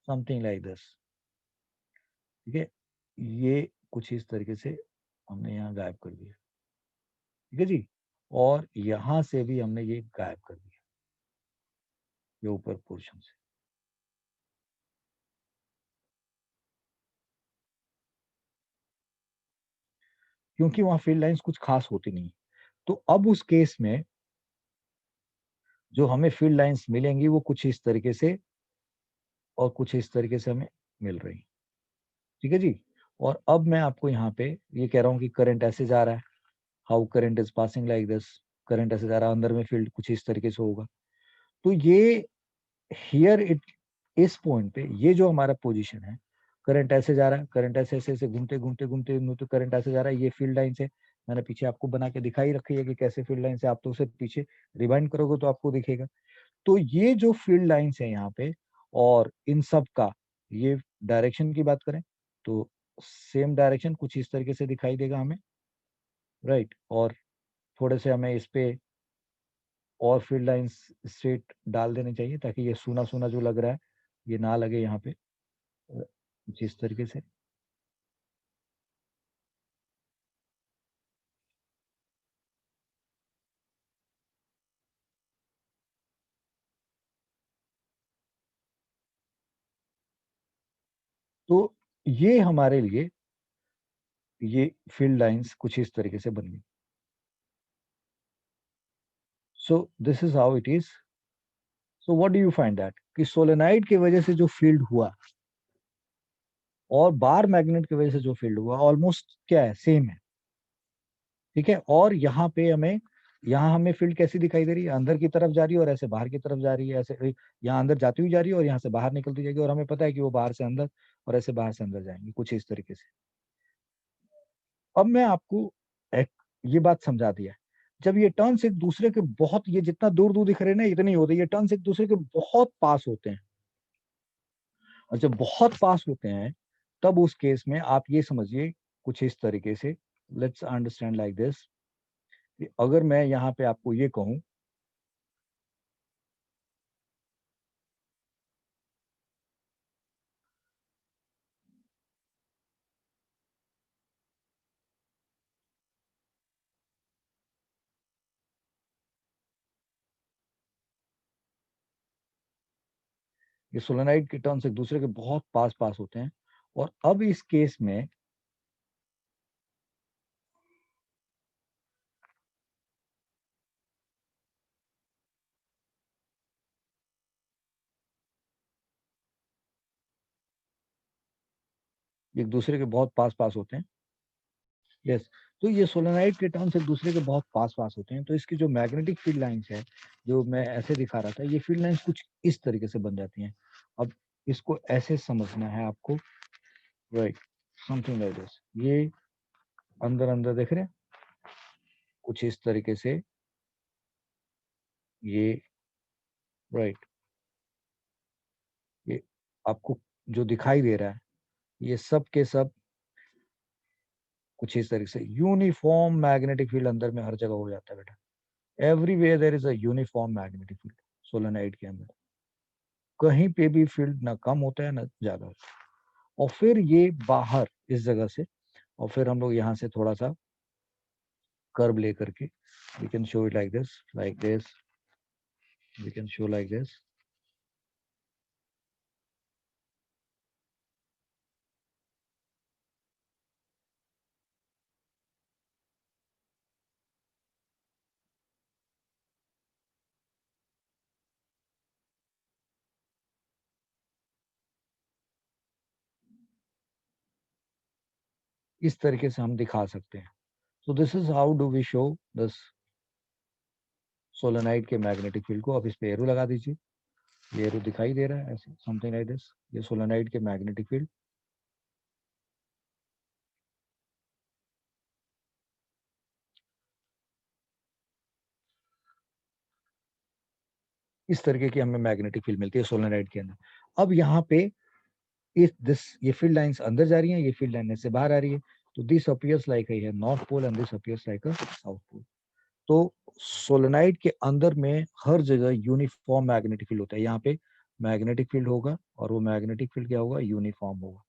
Something like this. ठीक है. ये कुछ इस तरीके से हमने यहाँ गायब कर दिया. ठीक है जी. और यहाँ से भी हमने ये गायब कर दिया, ये ऊपर पोर्शन से. क्योंकि वहाँ फील्ड लाइंस कुछ खास होती नहीं. तो अब उस केस में जो हमें फील्ड लाइंस मिलेंगी वो कुछ इस तरीके से और कुछ इस तरीके से हमें मिल रही. ठीक है जी. और अब मैं आपको यहाँ पे ये कह रहा हूँ कि करंट ऐसे जा रहा है. How current is passing like this. Current ऐसे जा रहा है, अंदर में फील्ड कुछ इस तरीके से होगा. तो ये हियर इट, इस पॉइंट पे ये जो हमारा पोजीशन है, करंट ऐसे जा रहा है, करंट ऐसे ऐसे ऐसे घूमते घूमते घूमते घूमते करंट ऐसे जा रहा है. ये फील्ड लाइन से मैंने पीछे आपको बना के दिखाई रखी है कि कैसे फील्ड लाइन से. आप तो उसे पीछे रिवाइंड करोगे तो आपको दिखेगा. तो ये जो फील्ड लाइंस है यहाँ पे और इन सब का ये डायरेक्शन की बात करें तो सेम डायरेक्शन कुछ इस तरीके से दिखाई देगा हमें. राइट. और थोड़े से हमें इस पे और फील्ड लाइंस स्ट्रेट डाल देने चाहिए ताकि ये सूना सूना जो लग रहा है ये ना लगे यहाँ पे. कुछ इस तरीके से. ये हमारे लिए ये फील्ड लाइंस कुछ इस तरीके से बन गई. सो this is how it is. So what do you find that कि सोलेनाइड की वजह से जो फील्ड हुआ और बार मैग्नेट की वजह से जो फील्ड हुआ ऑलमोस्ट क्या है, सेम है. ठीक है. और यहाँ हमें फील्ड कैसी दिखाई दे रही है, अंदर की तरफ जा रही है और ऐसे बाहर की तरफ जा रही है, ऐसे यहाँ अंदर जाती हुई जा रही है और यहाँ से बाहर निकलती जाएगी, और हमें पता है कि वो बाहर से अंदर और ऐसे बाहर से अंदर जाएंगे कुछ इस तरीके से. अब मैं आपको एक ये बात समझा दिया. जब ये टर्न्स एक दूसरे के बहुत, ये जितना दूर दूर दिख रहे हैं ना इतने ही होते हैं, ये टर्न्स एक दूसरे के बहुत पास होते हैं. और जब बहुत पास होते हैं तब उस केस में आप ये समझिए कुछ इस तरीके से. Let's understand like this. अगर मैं यहाँ पे आपको ये कहूं, ये सोलेनाइड के टर्न्स एक दूसरे के बहुत पास पास होते हैं. और अब इस केस में एक दूसरे के बहुत पास पास होते हैं. यस. तो ये सोलेनाइड के टर्न्स एक दूसरे के बहुत पास पास होते हैं, तो इसकी जो मैग्नेटिक फील्ड लाइंस है, जो मैं ऐसे दिखा रहा था, ये फील्ड लाइंस कुछ इस तरीके से बन जाती हैं. अब इसको ऐसे समझना है आपको. राइट. Something like this. ये अंदर अंदर देख रहे हैं कुछ इस तरीके से. ये राइट. ये आपको जो दिखाई दे रहा है ये सब के सब कुछ इस तरीके से यूनिफॉर्म मैग्नेटिक फील्ड अंदर में हर जगह हो जाता है बेटा. Everywhere there is a uniform magnetic field solenoid के अंदर. कहीं पे भी फील्ड ना कम होता है ना ज्यादा होता है. और फिर ये बाहर इस जगह से, और फिर हम लोग यहाँ से थोड़ा सा कर्व लेकर के we can show it like this, we can show like this. इस तरीके से हम दिखा सकते हैं. So this is how do we show this solenoid के मैग्नेटिक फील्ड को. अब इस पे एरो लगा दीजिए. ये एरो दिखाई दे रहा है ऐसे समथिंग लाइक दिस. ये सोलेनाइड के मैग्नेटिक फील्ड इस तरीके की हमें मैग्नेटिक फील्ड मिलती है सोलेनाइड के अंदर. अब यहाँ पे इस दिस ये फील्ड लाइंस अंदर जा रही हैं, ये फील्ड लाइन से बाहर आ रही है. तो दिस अपीयर्स लाइक है north pole and this appears like a south pole. तो सोलेनाइड के अंदर में हर जगह यूनिफॉर्म मैग्नेटिक फील्ड होता है. यहाँ पे मैग्नेटिक फील्ड होगा और वो मैग्नेटिक फील्ड क्या होगा, यूनिफॉर्म होगा.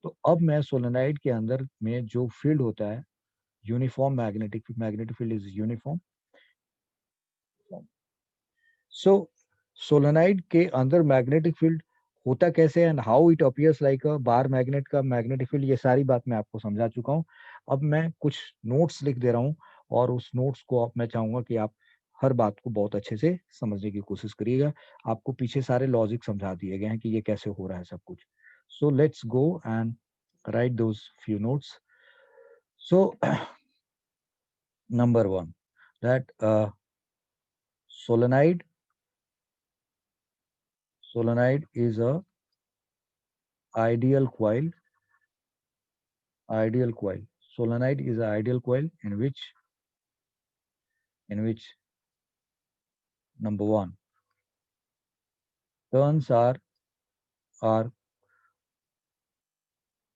तो अब मैं सोलेनाइड के अंदर में जो फील्ड होता है uniform magnetic field is uniform. So solenoid के अंदर मैग्नेटिक फील्ड होता कैसे and how it appears like a bar magnet का मैग्नेटिक फील्ड, ये सारी बात मैं आपको समझा चुका हूँ. अब मैं कुछ नोट्स लिख दे रहा हूँ और उस नोट्स को आप मैं चाहूंगा कि आप हर बात को बहुत अच्छे से समझने की कोशिश करिएगा. आपको पीछे सारे लॉजिक समझा दिए गए हैं कि ये कैसे हो रहा है सब कुछ. So let's go and right those few notes. So number one, that solenoid solenoid is a ideal coil. Ideal coil. Solenoid is an ideal coil in which number one, turns are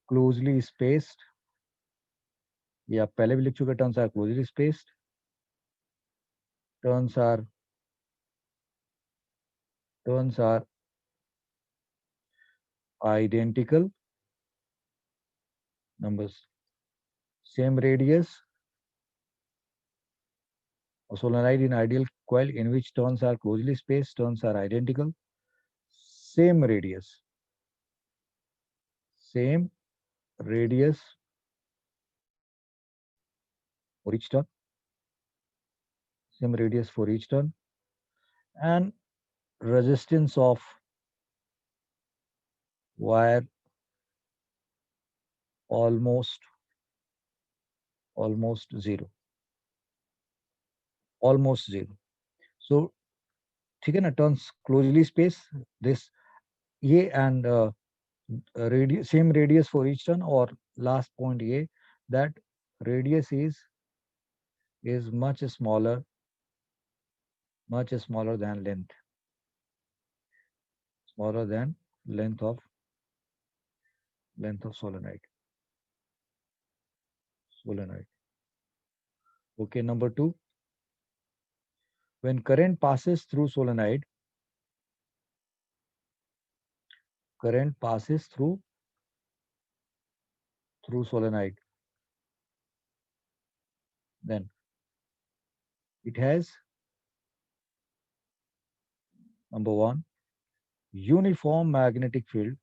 closely spaced. ये आप पहले भी लिख चुके. Turns are closely spaced. Turns are turns are identical. Numbers same radius. A solenoid in ideal coil in which turns are closely spaced. Turns are identical. Same radius. Same radius for each turn, same radius for each turn, and resistance of wire almost zero, almost zero. So ठीक है ना, turns closely space this ये and radius, same radius for each turn, or last point ये that radius is much smaller than length, smaller than length of solenoid. Okay, number 2, when current passes through solenoid, then it has, number 1, uniform magnetic field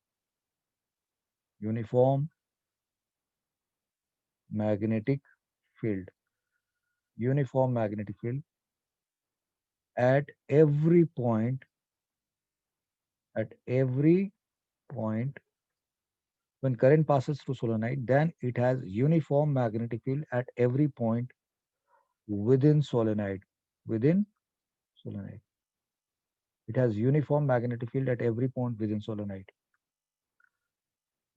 at every point when current passes through solenoid, then it has uniform magnetic field at every point within solenoid. It has uniform magnetic field at every point within solenoid.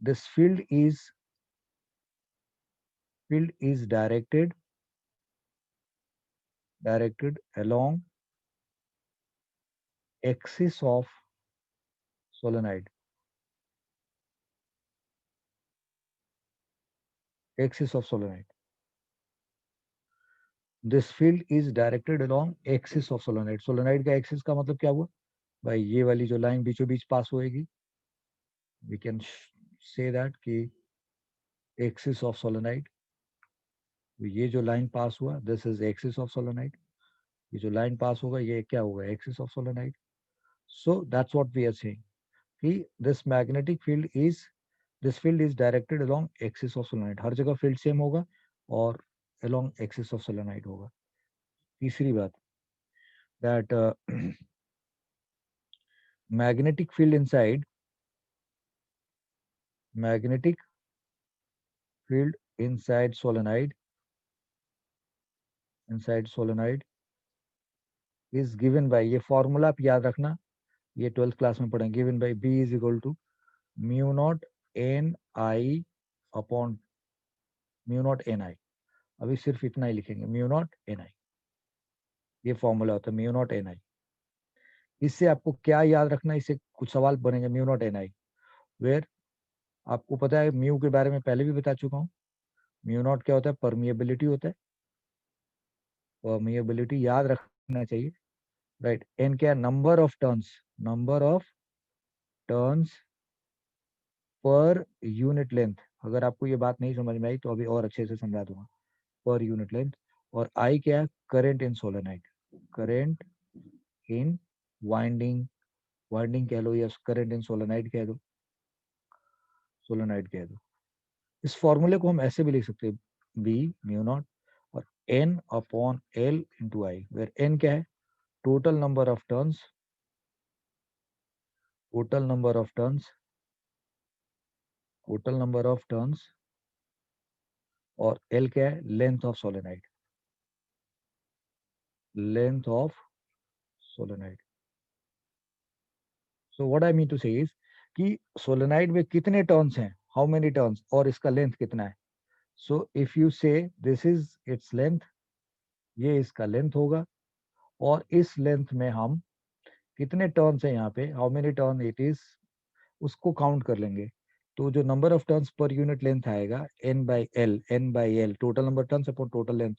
This field is directed along axis of solenoid. This field is directed along axis of solenoid. Solenoid का axis का मतलब क्या हुआ भाई, ये वाली जो लाइन बीचों बीच पास होएगी, we can say that कि axis of solenoid, ये जो लाइन पास हुआ, this is axis of solenoid, ये जो लाइन पास होगा ये क्या होगा, axis of solenoid. So that's what we are saying कि this magnetic field is directed along axis of solenoid. हर जगह field same होगा और along axis of solenoid होगा. तीसरी बात, that magnetic field inside solenoid is given by, ये फॉर्मूला आप याद रखना, ये 12th क्लास में पढ़ेंगे, given by B is equal to mu naught n I upon mu naught n I. अभी सिर्फ इतना ही लिखेंगे, mu naught n I, ये फॉर्मूला होता है mu naught n I. इससे आपको क्या याद रखना, इससे कुछ सवाल बनेंगे. mu naught n I where, आपको पता है म्यू के बारे में पहले भी बता चुका हूँ. म्यू नॉट क्या होता है, परमिएबिलिटी होता है, परमिएबिलिटी याद रखना चाहिए, राइट. एन क्या, number of turns per unit length. अगर आपको ये बात नहीं समझ में आई तो अभी और अच्छे से समझा दूंगा. पर यूनिट लेंथ. और आई क्या है, current in solenoid, current in winding कह लो या करंट इन सोलेनाइड कह दो, इस फॉर्मूले को हम ऐसे भी लिख सकते हैं, बी म्यू नॉट और N upon L into I, where N क्या है, टोटल नंबर ऑफ टर्न्स और एल क्या है, length of solenoid. So what I mean to say is कि सोलेनाइड में कितने टर्न्स हैं, हाउ मेनी टर्न्स, और इसका लेंथ कितना है. So if you say this is its length, ये इसका लेंथ होगा, और इस लेंथ में हम कितने टर्न्स हैं यहाँ पे, how many turn it is, उसको काउंट कर लेंगे. तो जो number of turns per unit length आएगा, n by L, total number turns upon total length,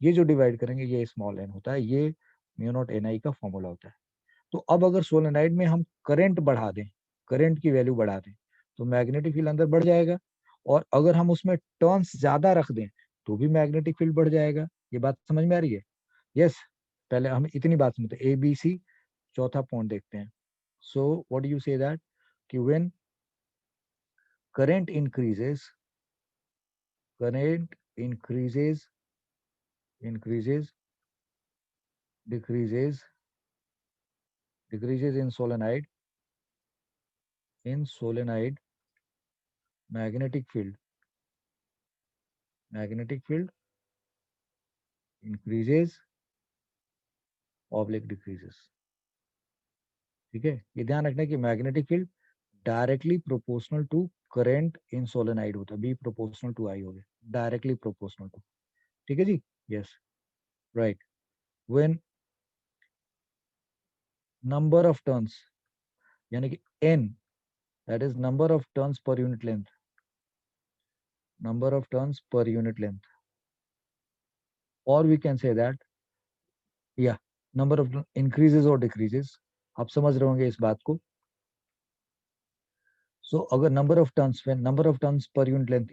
ये जो डिवाइड करेंगे ये स्मॉल n होता है. ये म्यू नॉट एन आई का फॉर्मूला होता है. तो अब अगर सोलेनाइड में हम करंट बढ़ा दें, करंट की वैल्यू बढ़ा दें, तो मैग्नेटिक फील्ड अंदर बढ़ जाएगा, और अगर हम उसमें टर्न्स ज्यादा रख दें तो भी मैग्नेटिक फील्ड बढ़ जाएगा. ये बात समझ में आ रही है? यस. पहले हम इतनी बात समझते हैं, ABC. चौथा पॉइंट देखते हैं. सो व्हाट डू यू से दैट कि when current increases current increases, decreases in solenoid, magnetic field, increases oblique decreases. ठीक है, ये ध्यान रखना कि magnetic field directly proportional to current in solenoid होता है, बी प्रोपोर्शनल टू आई हो गया, डायरेक्टली प्रोपोर्शनल टू। ठीक है जी, yes, right. When number of turns, यानी कि N, that is number of turns per unit length, और वी कैन से दैट, या नंबर ऑफ इंक्रीजेस और डिक्रीजेस, आप समझ रहे होंगे इस बात को। सो अगर number of turns, when number of turns per unit length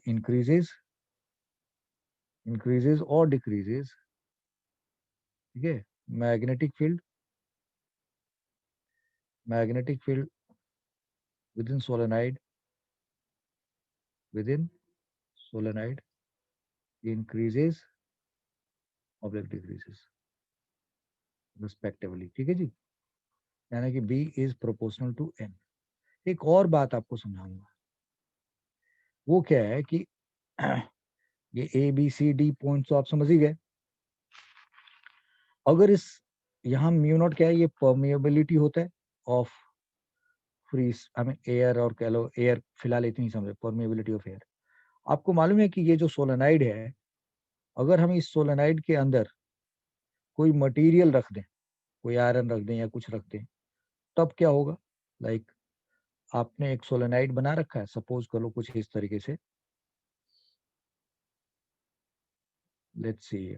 increases और डिक्रीजेस, ठीक है, magnetic field within solenoid within solenoid increases oblique decreases respectively। ठीक है जी, यानी कि B is proportional to N। एक और बात आपको समझाऊंगा, वो क्या है कि ये ABCD पॉइंट तो आप समझ ही गए। अगर इस यहाँ म्यू नॉट क्या है, ये परमिएबिलिटी होता है of free, I mean air, और कह लो एयर, फिलहाल इतनी समझे, परमिएबिलिटी ऑफ एयर। आपको मालूम है कि ये जो सोलेनाइड है, अगर हम इस सोलेनाइड के अंदर कोई मटेरियल रख दें, कोई आयरन रख दें या कुछ रख दें, तब क्या होगा। लाइक आपने एक सोलेनाइड बना रखा है, सपोज करो कुछ इस तरीके से, लेट्स सी,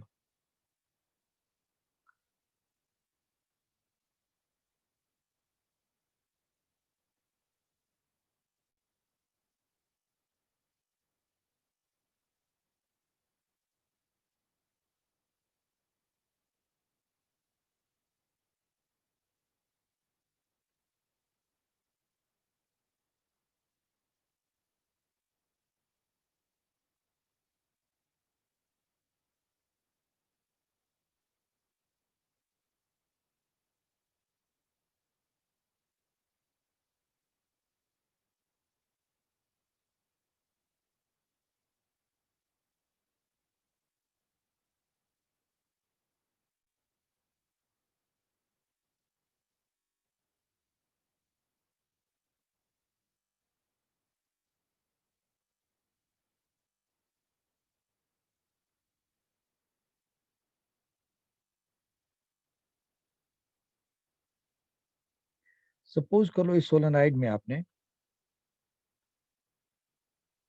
सपोज करो इस सोलेनाइड में आपने,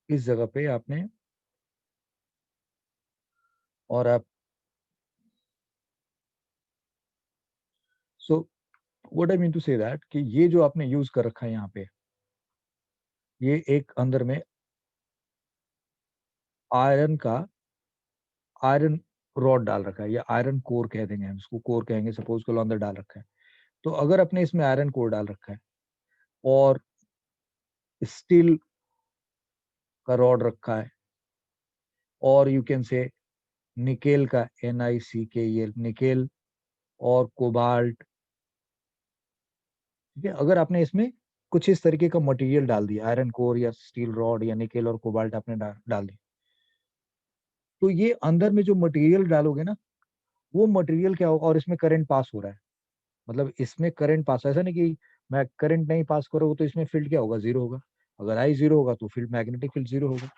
इस जगह पे आपने, और आप, so what I mean to say that कि ये जो आपने यूज कर रखा है यहाँ पे, ये एक अंदर में आयरन का, आयरन रॉड डाल रखा है, या आयरन कोर कह देंगे हम इसको, कोर कहेंगे, सपोज करो अंदर डाल रखा है। तो अगर अपने इसमें आयरन कोर डाल रखा है और स्टील का रॉड रखा है, और यू कैन से निकेल का, NiCKEL, निकेल और कोबाल्ट, ठीक है, अगर आपने इसमें कुछ इस तरीके का मटेरियल डाल दिया, आयरन कोर या स्टील रॉड या निकेल और कोबाल्ट आपने डाल दी, तो ये अंदर में जो मटेरियल डालोगे ना, वो मटेरियल क्या होगा, और इसमें करंट पास हो रहा है, मतलब इसमें करंट पास, ऐसा नहीं कि मैं करंट नहीं पास करोगे तो इसमें फील्ड क्या होगा, जीरो होगा। अगर आई जीरो होगा तो फील्ड, मैग्नेटिक फील्ड जीरो होगा।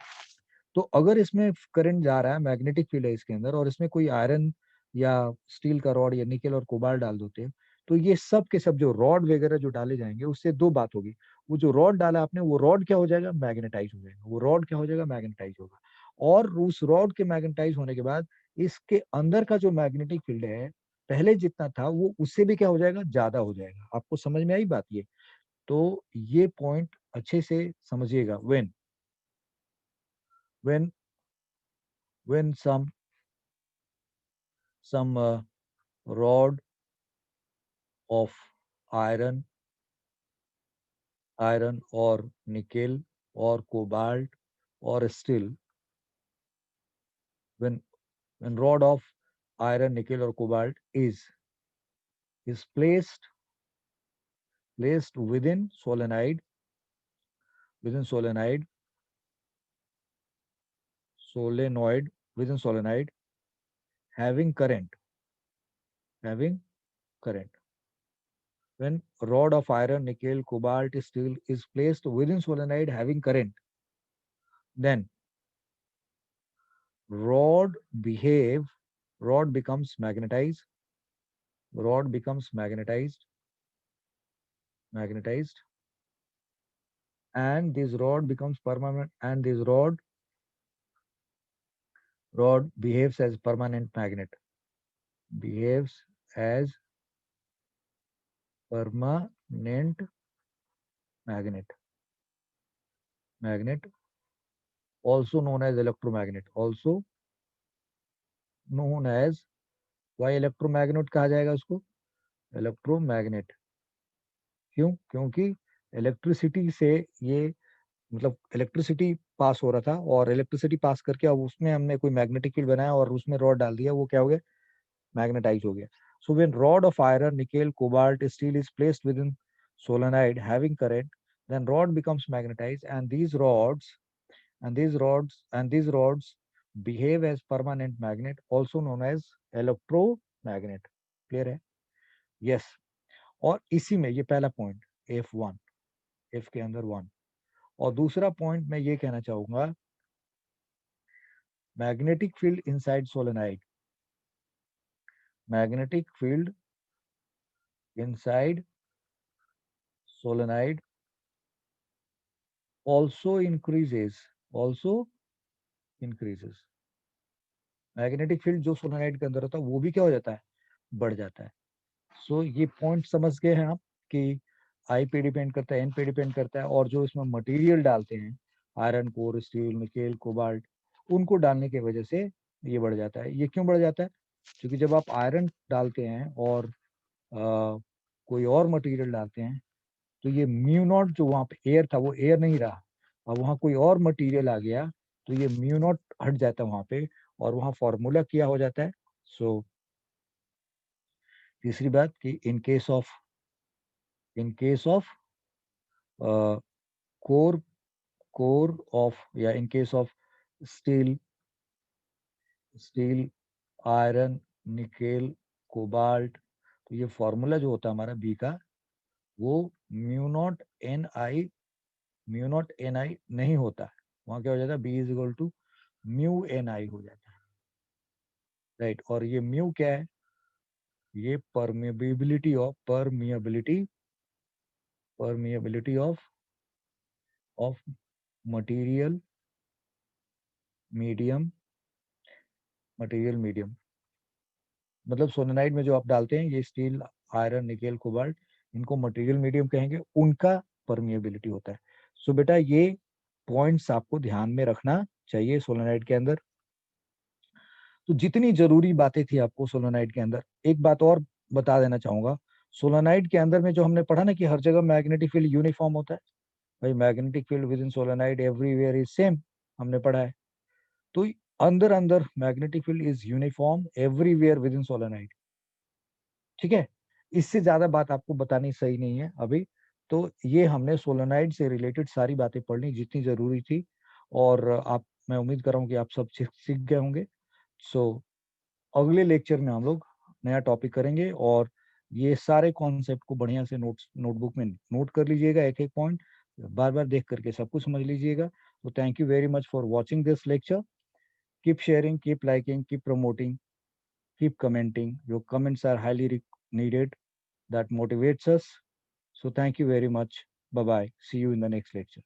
तो अगर इसमें करंट जा रहा है, मैग्नेटिक फील्ड है इसके अंदर, और इसमें कोई आयरन या स्टील का रॉड या निकेल और कोबाल्ट डाल देते हैं, तो ये सब के सब जो रॉड वगैरह जो डाले जाएंगे, उससे दो बात होगी। वो जो रॉड डाला आपने, वो रॉड क्या हो जाएगा, मैग्नेटाइज हो जाएगा, वो रॉड क्या हो जाएगा, मैग्नेटाइज होगा। और उस रॉड के मैग्नेटाइज होने के बाद इसके अंदर का जो मैग्नेटिक फील्ड है, पहले जितना था वो उससे भी क्या हो जाएगा, ज्यादा हो जाएगा। आपको समझ में आई बात ये? तो ये पॉइंट अच्छे से समझिएगा। When when some rod of iron or nickel or cobalt or steel when rod of iron, nickel or cobalt is placed within solenoid, within solenoid solenoid within solenoid having current, having current. When rod of iron, nickel, cobalt, steel is placed within solenoid having current, then rod behave, rod becomes magnetized, rod becomes magnetized, and this rod becomes permanent, and this rod behaves as permanent magnet, behaves as permanent magnet, also known as electromagnet, also known as, why electromagnet कहा जाएगा उसको, इलेक्ट्रोमैग्नेट, क्यों, क्योंकि इलेक्ट्रिसिटी से ये, मतलब इलेक्ट्रिसिटी पास हो रहा था और इलेक्ट्रिसिटी पास करके अब उसमें हमने कोई मैग्नेटिक फील्ड बनाया और उसमें रॉड डाल दिया, वो क्या हो गया, मैग्नेटाइज हो गया. So when rod of iron, nickel, cobalt, steel is placed with in solenoid having current, then rod becomes magnetized, and these rods behave as permanent magnet, also known as electromagnet. Clear है? यस. और इसी में ये पहला पॉइंट F1, F के अंदर 1. और दूसरा पॉइंट मैं ये कहना चाहूंगा, magnetic field inside solenoid, magnetic field inside solenoid also increases. Magnetic field जो सोलेनाइड के अंदर होता है वो भी क्या हो जाता है, बढ़ जाता है. सो ये पॉइंट समझ गए हैं आप कि आई पे डिपेंड करता है, एन पे डिपेंड करता है, और जो इसमें मटेरियल डालते हैं, iron core, steel, nickel, cobalt, उनको डालने की वजह से ये बढ़ जाता है. ये क्यों बढ़ जाता है? क्योंकि जब आप आयरन डालते हैं और कोई और मटेरियल डालते हैं, तो ये म्यू नॉट जो वहां पे एयर था वो एयर नहीं रहा, अब वहां कोई और मटेरियल आ गया, तो ये म्यू नॉट हट जाता है वहां पे, और वहां फॉर्मूला क्या हो जाता है. सो तीसरी बात कि in case of core core of, या in case of steel, steel, iron, nickel, cobalt, तो ये फॉर्मूला जो होता है हमारा बी का, वो म्यू नॉट एन आई नहीं होता है. वहां क्या हो जाता है, B is equal to mu N I हो जाता है. राइट. और ये म्यू क्या है, ये परमिएबिलिटी ऑफ मटेरियल मीडियम, मतलब सोलेनाइड में जो आप डालते हैं, ये स्टील, आयरन, निकेल, कोबाल्ट, इनको मटेरियल मीडियम कहेंगे, उनका परमिएबिलिटी होता है. सो बेटा ये पॉइंट्स आपको ध्यान में रखना चाहिए सोलेनाइड के अंदर. तो जितनी जरूरी बातें थी आपको सोलेनाइड के अंदर, एक बात और बता देना चाहूंगा, सोलेनाइड के अंदर में जो हमने पढ़ा ना कि हर जगह मैग्नेटिक फील्ड यूनिफॉर्म होता है, भाई magnetic field with in solenoid everywhere is same, हमने पढ़ा है. तो अंदर अंदर magnetic field is uniform everywhere with in solenoid. ठीक है, इससे ज्यादा बात आपको बतानी सही नहीं है अभी. तो ये हमने सोलेनाइड से रिलेटेड सारी बातें पढ़ ली जितनी जरूरी थी, और आप, मैं उम्मीद कर रहा हूँ कि आप सब सीख गए होंगे. सो अगले लेक्चर में हम लोग नया टॉपिक करेंगे, और ये सारे कॉन्सेप्ट को बढ़िया से नोटबुक में नोट कर लीजिएगा, एक एक पॉइंट बार बार देख करके सब कुछ समझ लीजिएगा. तो thank you very much for watching this lecture. Keep sharing, keep liking, keep promoting, keep commenting. Your comments are highly needed. That motivates us. So thank you very much. Bye bye. See you in the next lecture.